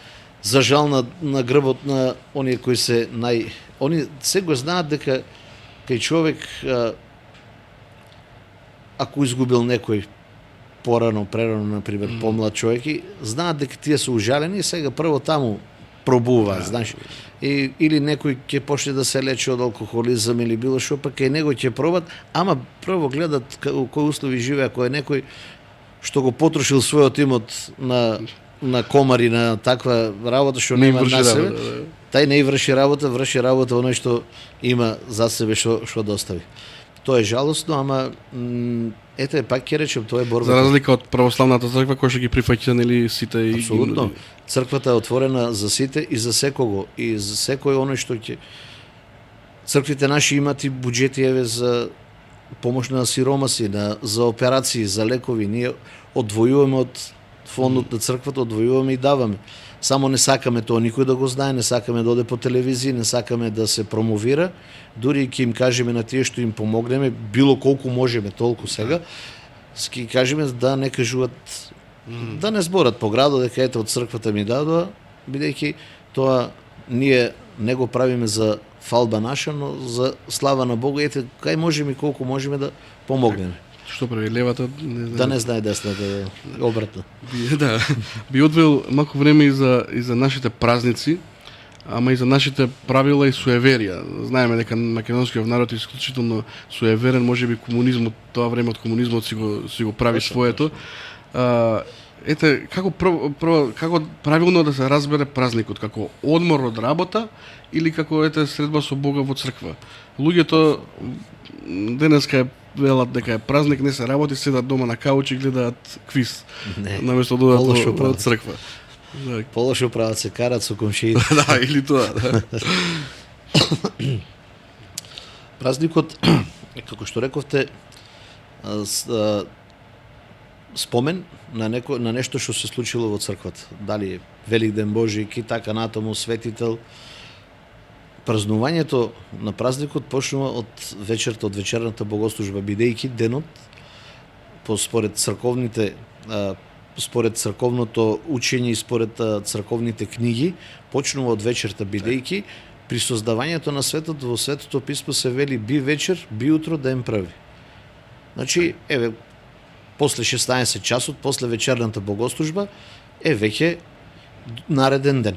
зажал на грбот на оние кои се они се го знаат дека кај човек ако изгубил некој прерано, например, помлад човек, и знаат дека тие се ужалени и сега прво таму пробуваат, знаеш. Или некој ќе почне да се лечи од алкохолизам или било што, па кај него ќе пробат, ама прво гледат кои услови живее, ако е некој што го потрошил својот имот на комари, на таква работа што нема на себе, тај не врши работа оној што има за себе што достави. Тоа е жалосно, ама ете, пак ќе речем, тоа е борба. За разлика од православната црква која што ги прифаќа нели сите и апсолутно. Црквата е отворена за сите и за секого, и за секој оној што ќе црквите наши имат и буџети еве за помош на сиромаси, за операции, за лекови. Ние одвојуваме од фондот на црквата, одвојуваме и даваме. Само не сакаме тоа никој да го знае, не сакаме да оде по телевизија, не сакаме да се промовира, дури ќе им кажеме на тие што им помогнеме, било колку можеме, толку сега, ќе кажеме да не кажуваат, да не зборат по градот дека ете од црквата ми дадоа, бидејќи тоа ние не го правиме за фалба наша, но за слава на Бога, ете кај можеме и колку можеме да помогнеме. Што прави левата? Да не знае десната, обратно. Да, би одвел малку време и за нашите празници, ама и за нашите правила и суеверија. Знаеме дека македонскиот народ е исклучително суеверен, можеби комунизмот, тоа време од комунизмот си го прави своето. Ете, како правилно да се разбере празникот, како одмор од работа или како средба со Бога во црква? Луѓето денеска велат дека е празник, не се работи, седат дома на кауч и гледаат квиз, наместо да одат во црква. Полошо прават, се карат со комшиите. Да, или тоа, да. Празникот, како што рековте, спомен на нешто што се случило во црквата. Дали Великден Божи, така натаму, светител. Празнувањето на празникот почнува од вечерта, од вечерната богослужба, бидејќи денот, според црковното учење и според црковните книги, почнува од вечерта, бидејќи при создавањето на светот во Светото писмо се вели би вечер, би утро, ден први. Значи, еве, после 16 часот, после вечерната богослужба, е веќе нареден ден.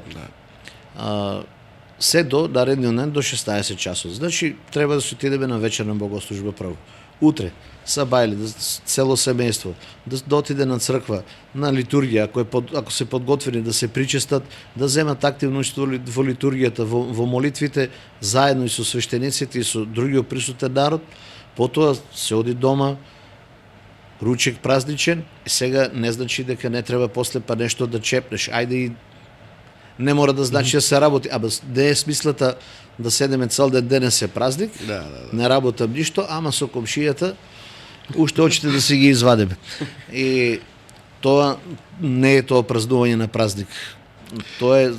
Се до наредниот ден до 16 часот. Значи, треба да се отидеме на вечерна богослужба прво. утре са бајли, цело семејство, да отиде на црква, на литургија, ако се подготвени да се причестат, да земат активно учество во литургијата, во молитвите, заедно и со свештениците и со другиот присутен народ, потоа се оди дома, ручек празничен, и сега не значи дека не треба после па нешто да чепнеш. Ајде и не мора да значи да се работи, аба не е смислата да седеме цел ден денес е празник, не работам ништо, ама со комшијата уште очите да си ги извадиме. И тоа не е тоа празнување на празник. Тоа е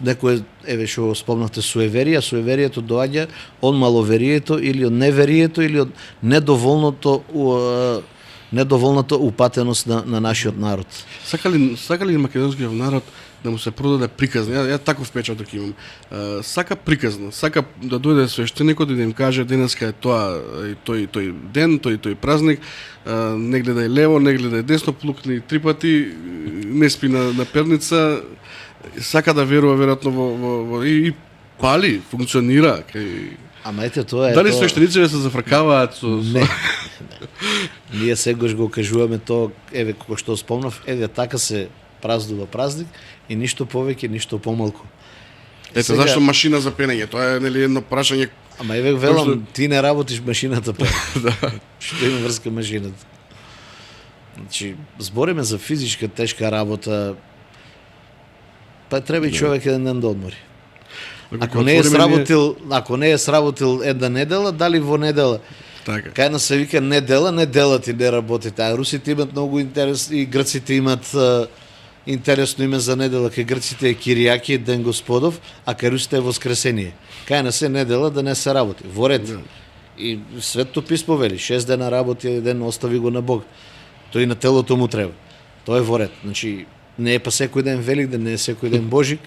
некој, еве што спомнавте, суеверија. Суеверието доаѓа од маловерието или од неверието или од недоволната упатеност на нашиот народ. Сака ли македонскиот народ да му се продаде приказна? Ја таков впечаток имам. Сака приказна, сака да дојде свештеникот и да им каже денеска е тоа тој ден, тој празник, не гледај лево, не гледај десно, плукни 3 пати, не спи на перница, сака да верува веројатно во и пали, функционира. Ама ете тоа е. Дали свештениците се зафркаваат со Не. Ние сегаш го кажуваме тоа, еве како што спомнав, еве така се празнува празник и ништо повеќе, ништо помалку. Ете зашто машина за пенење, тоа е нели едно прашање. Ама еве велам, ти не работиш машината пене. Што има врска машината? Значи, збориме за физичка тешка работа, па треба и човек еден ден да одмори. Ако не е сработил една недела, дали во недела? Така. Кај нас се вика недела ти не работите. А русите имат многу интерес и грците имат интересно име за недела. Кај грците е Киријаки, Ден Господов, а кај русите е Воскресение. Кај нас е недела да не се работи. Во ред. И Светото писмо вели, 6 дена работи, еден ден остави го на Бог. Тој на телото му треба. Тоа е во ред. Значи, не е па секој ден Великден, не е секој ден Божик.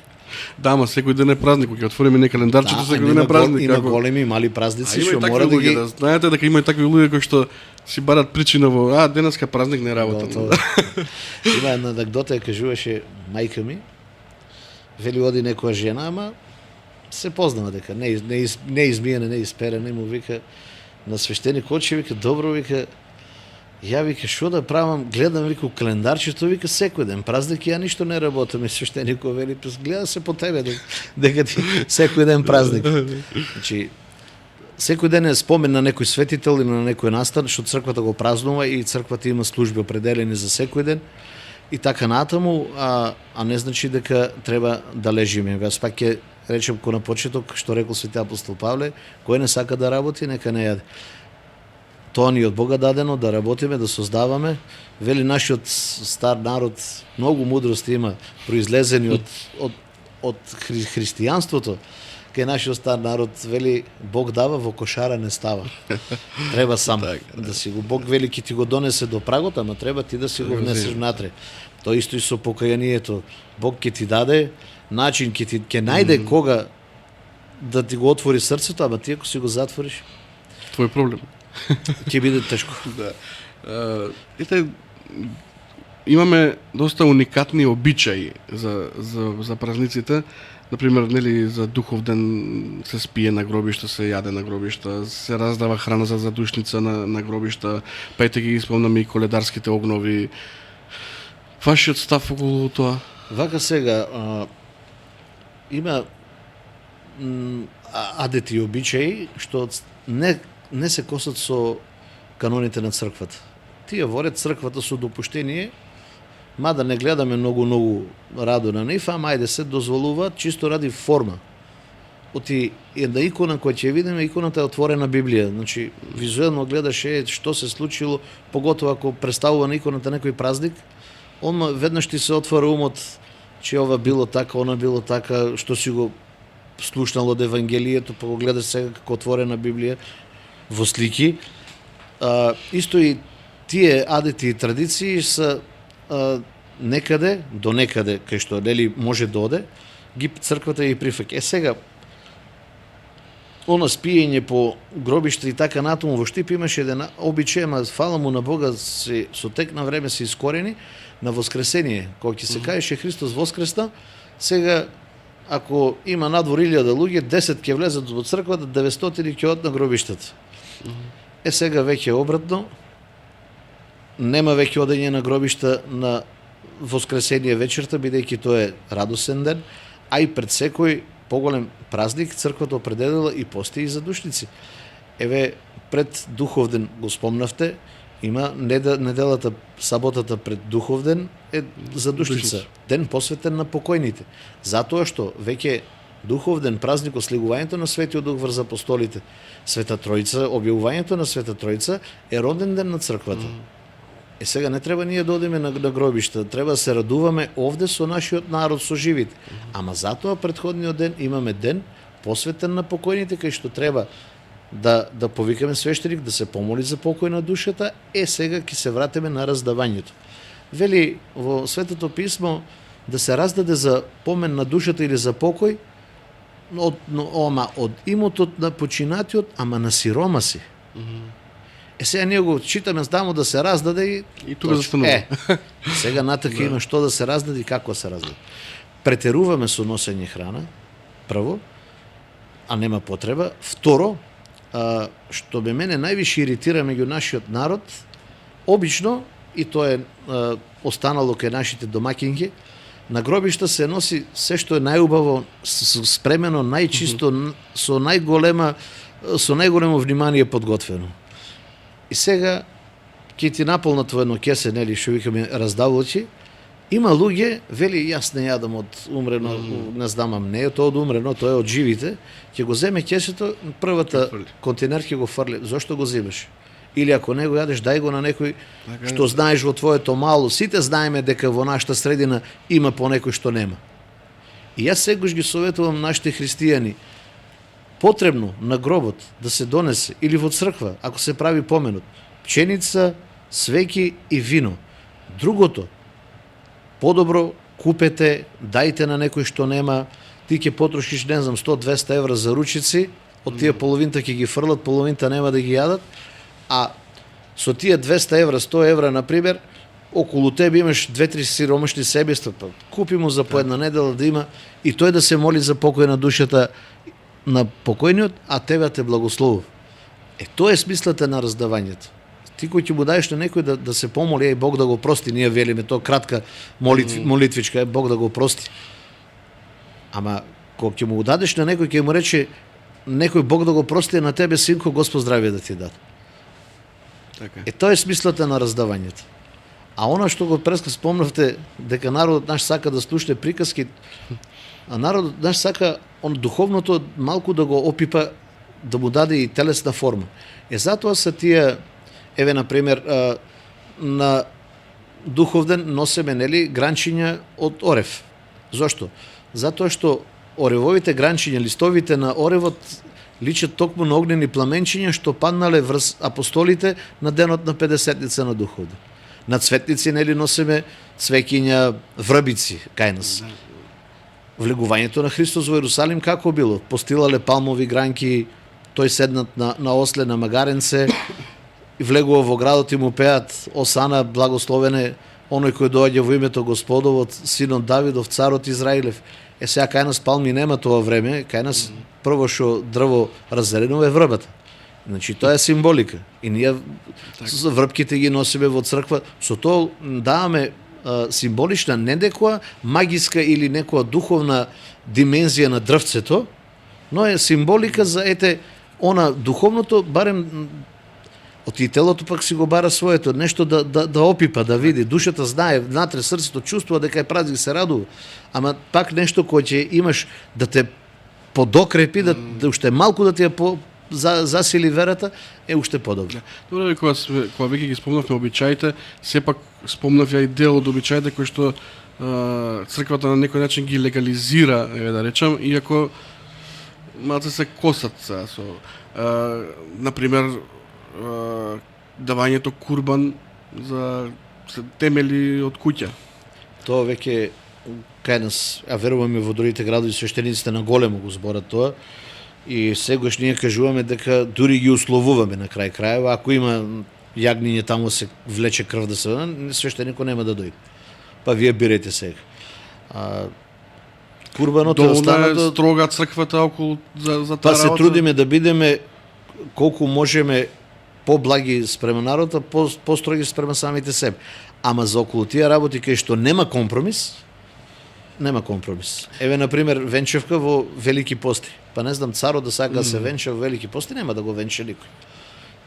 Да, ама секој ден е празник, кога отвориме не календарчето, секој ден е празник. Има големи и мали празници што мора да ги... Знаете дека има и такви луѓе кои што си барат причина во денеска празник не работам. Има една анекдота, кажуваше мајка ми, вели оди некоја жена, ама се познава дека не измиена, не исперена, му вика на свештеник очи, вика добро, вика ја вика што да правам, гледам вика календарчето, вика секој ден празник, ја ништо не работам, и свештеникот вели гледа се по тебе дека ти секој ден празник. Значи секој ден е спомен на некој светител или на некој настан што црквата го празнува и црквата има служби определени за секој ден и така натаму, а не значи дека треба да лежиме. Јас пак ќе речем ко на почеток што рекол свети апостол Павле, кој не сака да работи, нека не јаде. Тоа ни од Бога дадено да работиме, да создаваме. Вели нашиот стар народ многу мудрости има произлезени од христијанството. Кај нашиот стар народ вели Бог дава, во кошара не става. Треба сам да си го Бог вели ќе ти го донесе до прагот, ама треба ти да си го внесеш внатре. Тоа исто и со покајанието. Бог ќе ти даде начин, ќе најде кога да ти го отвори срцето, ама ти ако си го затвориш, твој проблем. Ќе биде тешко. Да. Ете, имаме доста уникатни обичаи за празниците. Например, нели за Духов ден се спие на гробишта, се јаде на гробишта, се раздава храна за задушница на гробишта, па ете ги спомнам и коледарските огнови. Вашиот став околу тоа? Вака сега, има адети и обичаи што не се косат со каноните на црквата. Тие воред црквата со допуштение, мада не гледаме многу радо на нив, ама ајде се дозволуваат чисто ради форма. Оти една икона која ќе видиме, иконата е отворена Библија. Значи, визуелно гледаш што се случило, поготово ако представува на иконата некој празник, веднаш ти се отвора умот, че ова било така, она било така, што си го слушнал од Евангелието, па го гледаш сега како отворена Библија во слики. Исто и тие адети и традиции се некаде, до некаде, кај што нели може да оде, ги црквата ги прифаќа. Сега, оно спиење по гробишта и така натаму во Штип имаше еден обичај, ама фала му на Бога со тек на време се искорени на Воскресение. Кога ќе се кажеше Христос воскресна, сега ако има надвор 1000 луѓе, 10 ќе влезат во црквата, 900 ќе од на гробиштата. сега веќе обратно, нема веќе одење на гробишта на Воскресение вечерта, бидејќи тоа е радосен ден, а и пред секој поголем празник црквата определила и пости и за душници. Еве, пред Духовден го спомнавте, има неделата, саботата пред Духовден е за душница, ден посветен на покојните. Затоа што веќе Духовден празник, ослигувањето на Светиот Дух врз апостолите, Света Тројца, објавувањето на Света Тројца е роден ден на црквата. Сега не треба ние да одиме на гробишта, треба да се радуваме овде со нашиот народ, со живите. Ама затоа предходниот ден имаме ден посветен на покојните, кај што треба да повикаме свештеник, да се помоли за покој на душата, сега ќе се вратиме на раздавањето. Вели во Светото писмо да се раздаде за помен на душата или за покој, од имотот на починатиот, ама на сиромаси. Сега ние го читаме само да се раздаде и тука застанува. Сега натака има што да се раздаде и како се раздаде. Претеруваме со носење храна, прво, а нема потреба. Второ, што бе мене највише иритира меѓу нашиот народ, обично, и тоа е останало кај нашите домаќинки, на гробишта се носи се што е најубаво, спремено, најчисто, со најголемо внимание подготвено. И сега ќе ти наполнат во едно кесе, нели, што викаме раздавачи, има луѓе, вели, јас не јадам од умрено, не знам, не е тоа од умрено, тоа е од живите, ќе го земе кесето, првата контейнер ќе го фрли. Зошто го земеш? Или ако не го јадеш, дај го на некој што знаеш во твоето мало. Сите знаеме дека во нашата средина има по некој што нема. И јас сегаш ги советувам нашите христијани, потребно на гробот да се донесе, или во црква, ако се прави поменот, пченица, свеќи и вино. Другото, подобро купете, дајте на некој што нема, ти ќе потрошиш, не знам, 100-200 евра за ручици, од тие половинта ќе ги фрлат, половинта нема да ги јадат, а со тие 200 евра, 100 евра, например, околу тебе имаш 2-3 сиромашни себества, купи му за по една недела да има и тој да се моли за покој на душата на покојниот, а тебе те благословува. Тоа е смислата на раздавањето. Ти кој ќе му даеш на некој да се помоли, и Бог да го прости, ние велиме тоа кратка молитвичка, Бог да го прости. Ама кога ќе му дадеш на некој, ќе му рече некој Бог да го прости, на тебе синко Господ здравје да ти даде. Така. Тоа е смислата на раздавањето. А она што го преска спомнавте дека народот наш сака да слуша приказки, а народот наш сака духовното малку да го опипа, да му даде и телесна форма. Затоа се тие, еве например, на Духовден носеме, нели, гранчиња од орев. Зошто? Затоа што оревовите гранчиња, листовите на оревот личат токму на огнени пламенчиња што паднале врз апостолите на денот на 50-ница на Духовден. На цветници, нели, носиме цвеќиња, врбици кај нас. Влегувањето на Христос во Ерусалим како било? Постилале палмови гранки, тој седнат на осле, на магаренце, и влегува во градот и му пеат Осана, благословене оној кој доаѓа во името Господовот, синот Давидов, царот Израилев. Сега кај нас палми нема тоа време, кај нас прво што дрво раззеленува е врбата. Значи тоа е символика. И ние врбките ги носиме во црква, со тоа даваме символична, не некоја магиска или некоја духовна димензија на дрвцето, но е символика за она духовното, барем од и телото пак си го бара своето, нешто да опипа, да види. Душата знае, внатре срцето чувствува дека е празник, се радува, ама пак нешто кој ќе имаш да те подокрепи, да уште малку да ти засили верата, е уште подобро. Добре, кога веќе ги спомнавме обичаите, сепак спомнав ја и дел од обичаите кои што црквата на некој начин ги легализира, да речам, иако малце се косат со например давањето курбан за темели од куќа. Тоа веќе кај нас, а веруваме во другите градови, свештениците на големо го зборат тоа, и сегаш ние кажуваме дека дури ги условуваме на крај крајева, ако има јагниње таму се влече крв да се, свештеникот нема да дојде. Па вие бирете сега. Курбаното е останато... Доволно е строга црквата околу за таа работа. Па се трудиме да бидеме колку можеме поблаги спрема народот, построги спрема самите себе. Ама за околу тие работи кај што нема компромис, нема компромис. Еве на пример венчевка во Велики пости. Па не знам царот да сака да се венча во Велики пости, нема да го венча никој.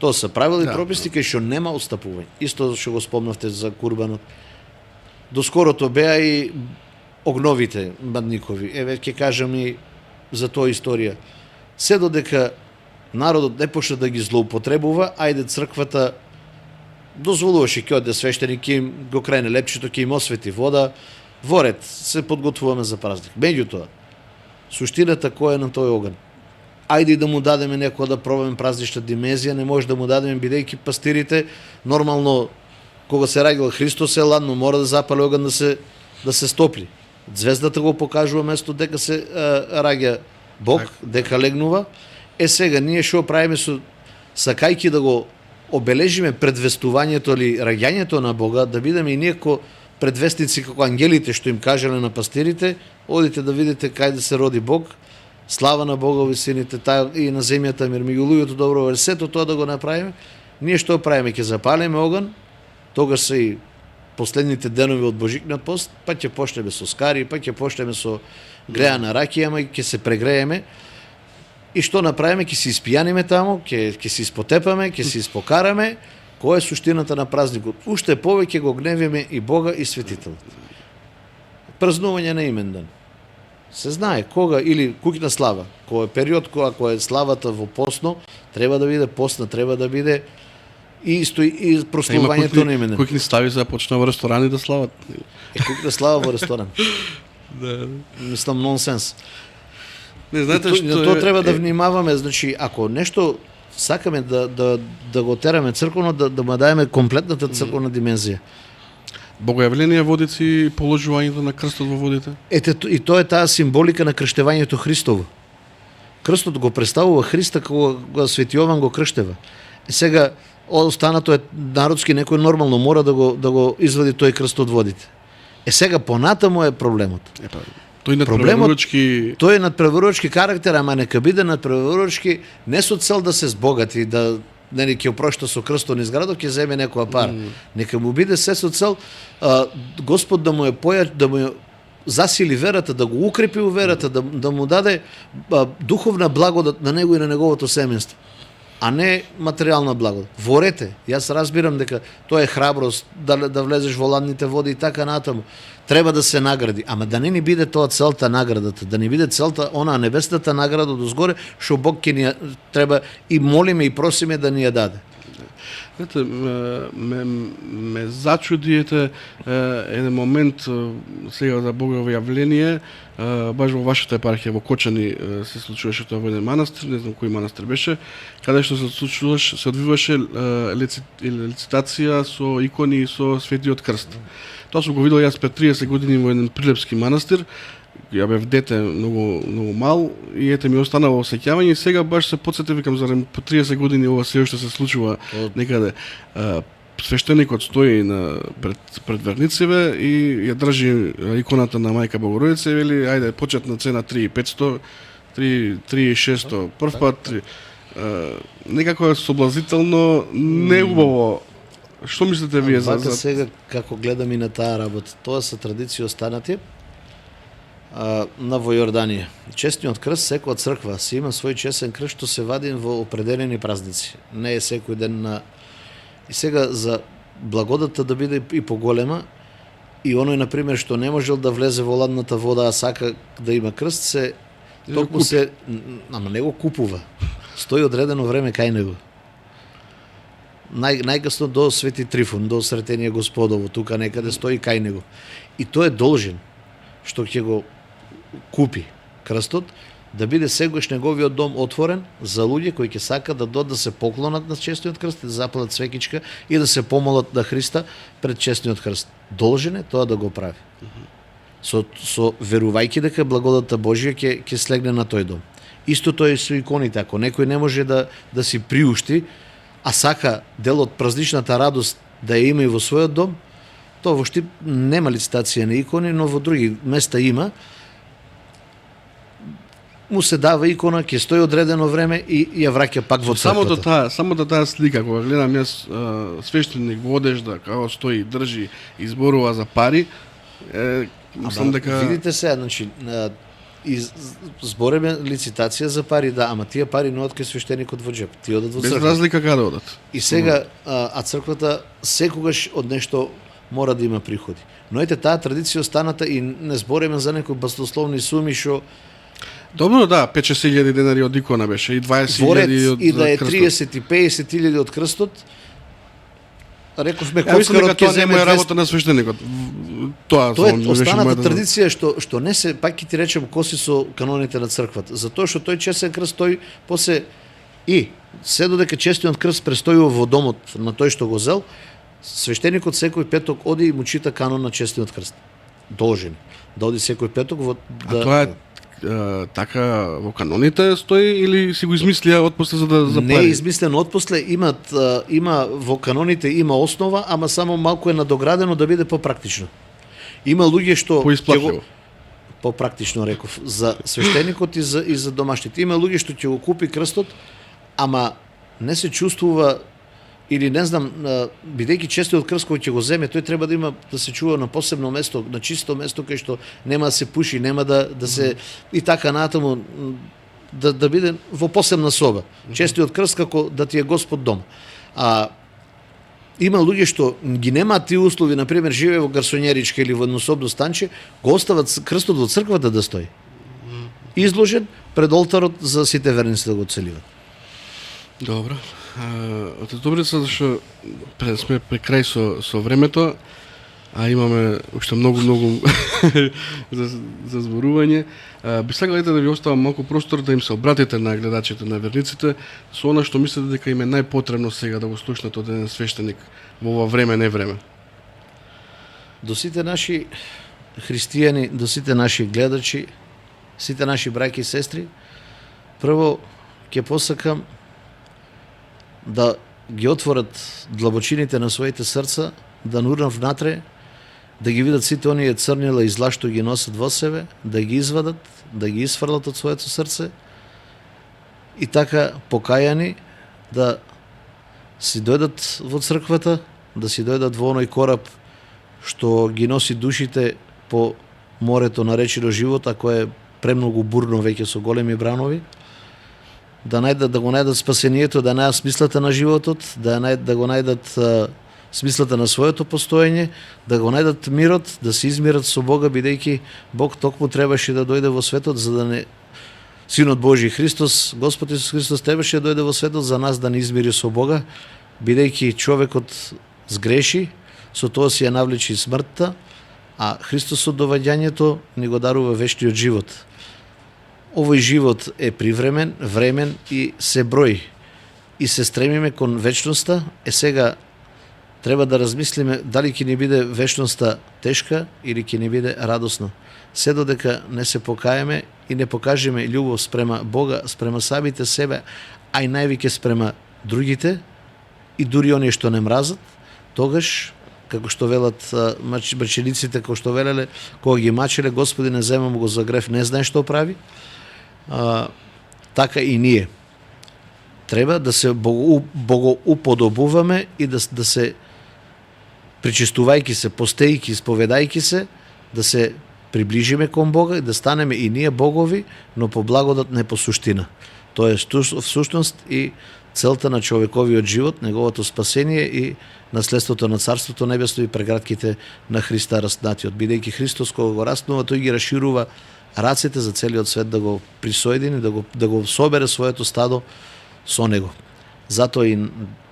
Тоа се правила и прописи кај што нема отстапување. Исто што го спомнавте за курбанот. Доскорото беа и огновите бадникови. Еве ќе кажам и за тоа историја. Се додека народот не почна да ги злоупотребува, ајде црквата дозволуваше ќе оде свештеник, ќе им го крајне лепчето, ќе им освети вода, во ред се подготвуваме за празник. Меѓутоа, суштината која е на тој оган? Ајде и да му дадеме некоја да пробаме празнична димензија, не може да му дадеме бидејќи пастирите нормално кога се раѓал Христос е ладно, мора да запали оган да се стопли. Звездата го покажува место дека се раѓа Бог, дека легнува. Сега ние што правиме сакајки да го обележиме предвестувањето или раѓањето на Бога, да бидеме и ние ко предвестници како ангелите што им кажале на пастирите, одите да видите кај да се роди Бог, слава на Бога во висините, и на земјата мир меѓу луѓето добро волја. Сето тоа да го направиме, ние што правиме? Ќе запалиме оган, тогаш се и последните денови од Божикниот пост, па ќе почнеме со скари, па ќе почнеме со греана ракија, ама ќе се прегрееме. И што направиме? Ќе се испијаниме таму, ќе се испотепаме, ќе се испокараме. Која е суштината на празникот? Уште повеќе го гневиме и Бога и светителот. Празнување на имендан. Се знае кога, или куќна слава, кој е период кога е славата во постно, треба да биде постна, треба да биде и прославувањето на имендан. Куќни слави за почнува во ресторани да слават. Куќна слава во ресторан. Да. Мислам нонсенс. Не знаете што тоа треба да внимаваме, значи ако нешто сакаме да го тераме црковно, да му даеме комплетната црковна димензија. Богојавление водици положувањето на крстот во водите? Ете, и тоа е таа символика на крштевањето Христово. Крстот го представува Христа кога Свети Јован го крштева. Сега останато е народски, некој нормално мора да го извади тој крст од водите. Сега понатаму е проблемот. Тој надпреварувачки... Тој е надпреварувачки карактер, ама нека биде надпреварувачки не со цел да се збогати, да ќе опрошта со крстот низ градот, ќе земе некоја пара. Нека му биде се со цел Господ да му да му засили верата, да го укрепи у верата, да му даде духовна благодат на него и на неговото семејство, а не материјална благодат. Ворете, јас разбирам дека тоа е храброст да влезеш во ладните води и така натаму. Треба да се награди, ама да не ни биде тоа целта наградата, да не биде целта она небесната награда дозгоре што Бог ќе ни треба и молиме и просиме да ни ја даде. Знаете, ме зачудиете еден момент сега за Богово јавление, баш во вашата епархија во Кочани се случуваше тоа во еден манастир, не знам кој манастир беше, каде што се одвиваше лицитација со икони и со Светиот крст. Тоа сум го видел јас пред 30 години во еден прилепски манастир. Ја бев дете многу мал и ете ми останало осеќавање и сега баш се потсетив, викам, зарем по 30 години ова се уште се случува некаде. Свештеникот стои пред вернициве и ја држи иконата на Мајка Богородица и вели ајде почетна цена 3500, 3600 прв пат. Некако е соблазително, неубаво. Што мислите вие за сега како гледам и на таа работа? Тоа се традиции останати на во Јорданија. Честниот крст, секоја црква си има свој честен крст што се вади во определени празници. Не е секој ден на... И сега за благодата да биде и поголема, и оној, например, што не можел да влезе во ладната вода, а сака да има крст, се токму се... Ама не го купува. Стои одредено време кај него. Најкасно до Свети Трифун, до Сретение Господово, тука некаде стои кај него. И тој е должен, што ќе го купи крстот, да биде сегојаш неговиот дом отворен за луѓе кои ќе сакат да додат да се поклонат на честниот крст, да запалат свекичка и да се помолат на Христа пред честниот крст. Должен е тоа да го прави. Со верувајќи дека благодата Божја ќе слегне на тој дом. Истото е со иконите, ако некој не може да си приушти, а сака дел од празничната радост да ја има и во својот дом, тоа во Штип нема лицитација на икони, но во други места има. му се дава икона, ќе стои одредено време и ја враќа пак во црквата. Самото таа слика, кога гледам јас свештеник во одежда, како стои, држи, изборува за пари, мислам дека... Видите се, значи, збореме лицитација за пари, да, ама тие пари не одат кај свештеникот во джеп, тие одат во без црква. разлика каде одат. И сега, црквата секогаш од нешто мора да има приходи. Но ете, таа традиција останата и не збореме за некои баснословни суми што Добро, да, 5-6 денари од икона беше и 20.000 од и да е крстот. 30 и 50.000 од крстот. Рековме Ја мислам дека Коцкарот ќе тоа земе нема 200. работа на свештеникот. Тоа Тоа е беше останата мојата- традиција што не се, пак ќе ти речем, коси со каноните на црквата. Затоа што тој честен крст, тој после и се додека честиот крст престојува во домот на тој што го зел, свештеникот секој петок оди и му чита канон на честиот крст. Должен да оди секој петок во А тоа е така во каноните стои или си го измислија отпосле за да за не е пари? измислено отпосле, има во каноните има основа, ама само малку е надоградено да биде попрактично. Има луѓе што Поисплатливо. попрактично реков за свештеникот и за домашните. Има луѓе што ќе го купи крстот, ама не се чувствува или не знам, бидејќи честиот крст кој ќе го земе, тој треба да има да се чува на посебно место, на чисто место кај што нема да се пуши, нема да се и така натаму да биде во посебна соба. Честиот крст како да ти е Господ дом. А има луѓе што ги немаат тие услови, на пример живее во гарсонјеричка или во еднособно станче, го остават крстот во црквата да стои. Изложен пред олтарот за сите верници да го оцеливат. Добро. Добре се зашто сме при крај со времето, а имаме уште многу за зборување. Би сакал да ви оставам малку простор да им се обратите на гледачите, на верниците, со она што мислите дека им е најпотребно сега да го слушнат од еден свештеник во ова време, не време. До сите наши христијани, до сите наши гледачи, сите наши браќи и сестри, прво ќе посакам да ги отворат длабочините на своите срца, да нурнат внатре, да ги видат сите оние црнила и зла што ги носат во себе, да ги извадат, да ги исфрлат од своето срце и така покајани да си дојдат во црквата, да си дојдат во оној кораб што ги носи душите по морето наречено живот, а кој е премногу бурно веќе со големи бранови, да го најдат спасението, да најдат смислата на животот, да го најдат смислата на своето постоење, да го најдат мирот, да се измират со Бога, бидејќи Бог токму требаше да дојде во светот за да не Синот Божи Христос, Господ Исус Христос требаше да дојде во светот за нас да не измири со Бога, бидејќи човекот сгреши, со тоа си ја навлече и смртта, а Христос од доваѓањето ни го дарува вечниот живот. Овој живот е привремен, времен и се брои. И се стремиме кон вечноста, сега треба да размислиме дали ќе ни биде вечноста тешка или ќе ни биде радосна. Се додека не се покаеме и не покажеме љубов спрема Бога, спрема самите себе, а и највеќе спрема другите и дури оние што не мразат, тогаш, како што велат мачениците, како што велеле, кога ги мачеле, Господи, не земам го за греф, не знае што прави, така и ние. Треба да се богоуподобуваме и да се причистувајќи се, постејќи, исповедајќи се, да се приближиме кон Бога и да станеме и ние богови, но по благодат, не по суштина. Тоа е всушност и целта на човековиот живот, неговото спасение и наследството на Царството Небесно и прегратките на Христа раснатиот. Бидејќи Христос кога го раснува, тој ги расширува раците за целиот свет да го присоедини, да го собере своето стадо со него. Затоа и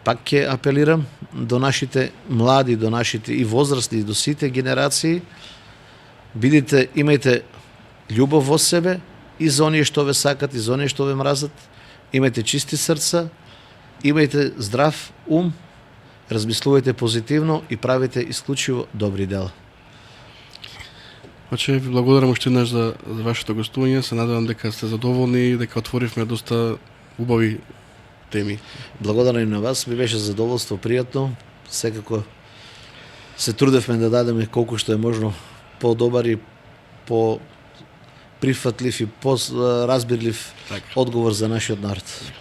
пак ќе апелирам до нашите млади, до нашите и возрастни, до сите генерации, бидете, имајте љубов во себе и за оние што ве сакат и за оние што ве мразат, имајте чисти срца, имајте здрав ум, размислувајте позитивно и правите исклучиво добри дела. Значи, ви благодарам уште еднаш за вашето гостување. Се надевам дека сте задоволни и дека отворивме доста убави теми. Благодарам на вас, ми беше задоволство, пријатно. Секако се трудевме да дадеме колку што е можно по-добар и прифатлив и разбирлив Така. одговор за нашиот народ.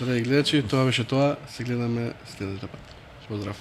Драги гледачи, тоа беше тоа. Се гледаме следната пат. Поздрав.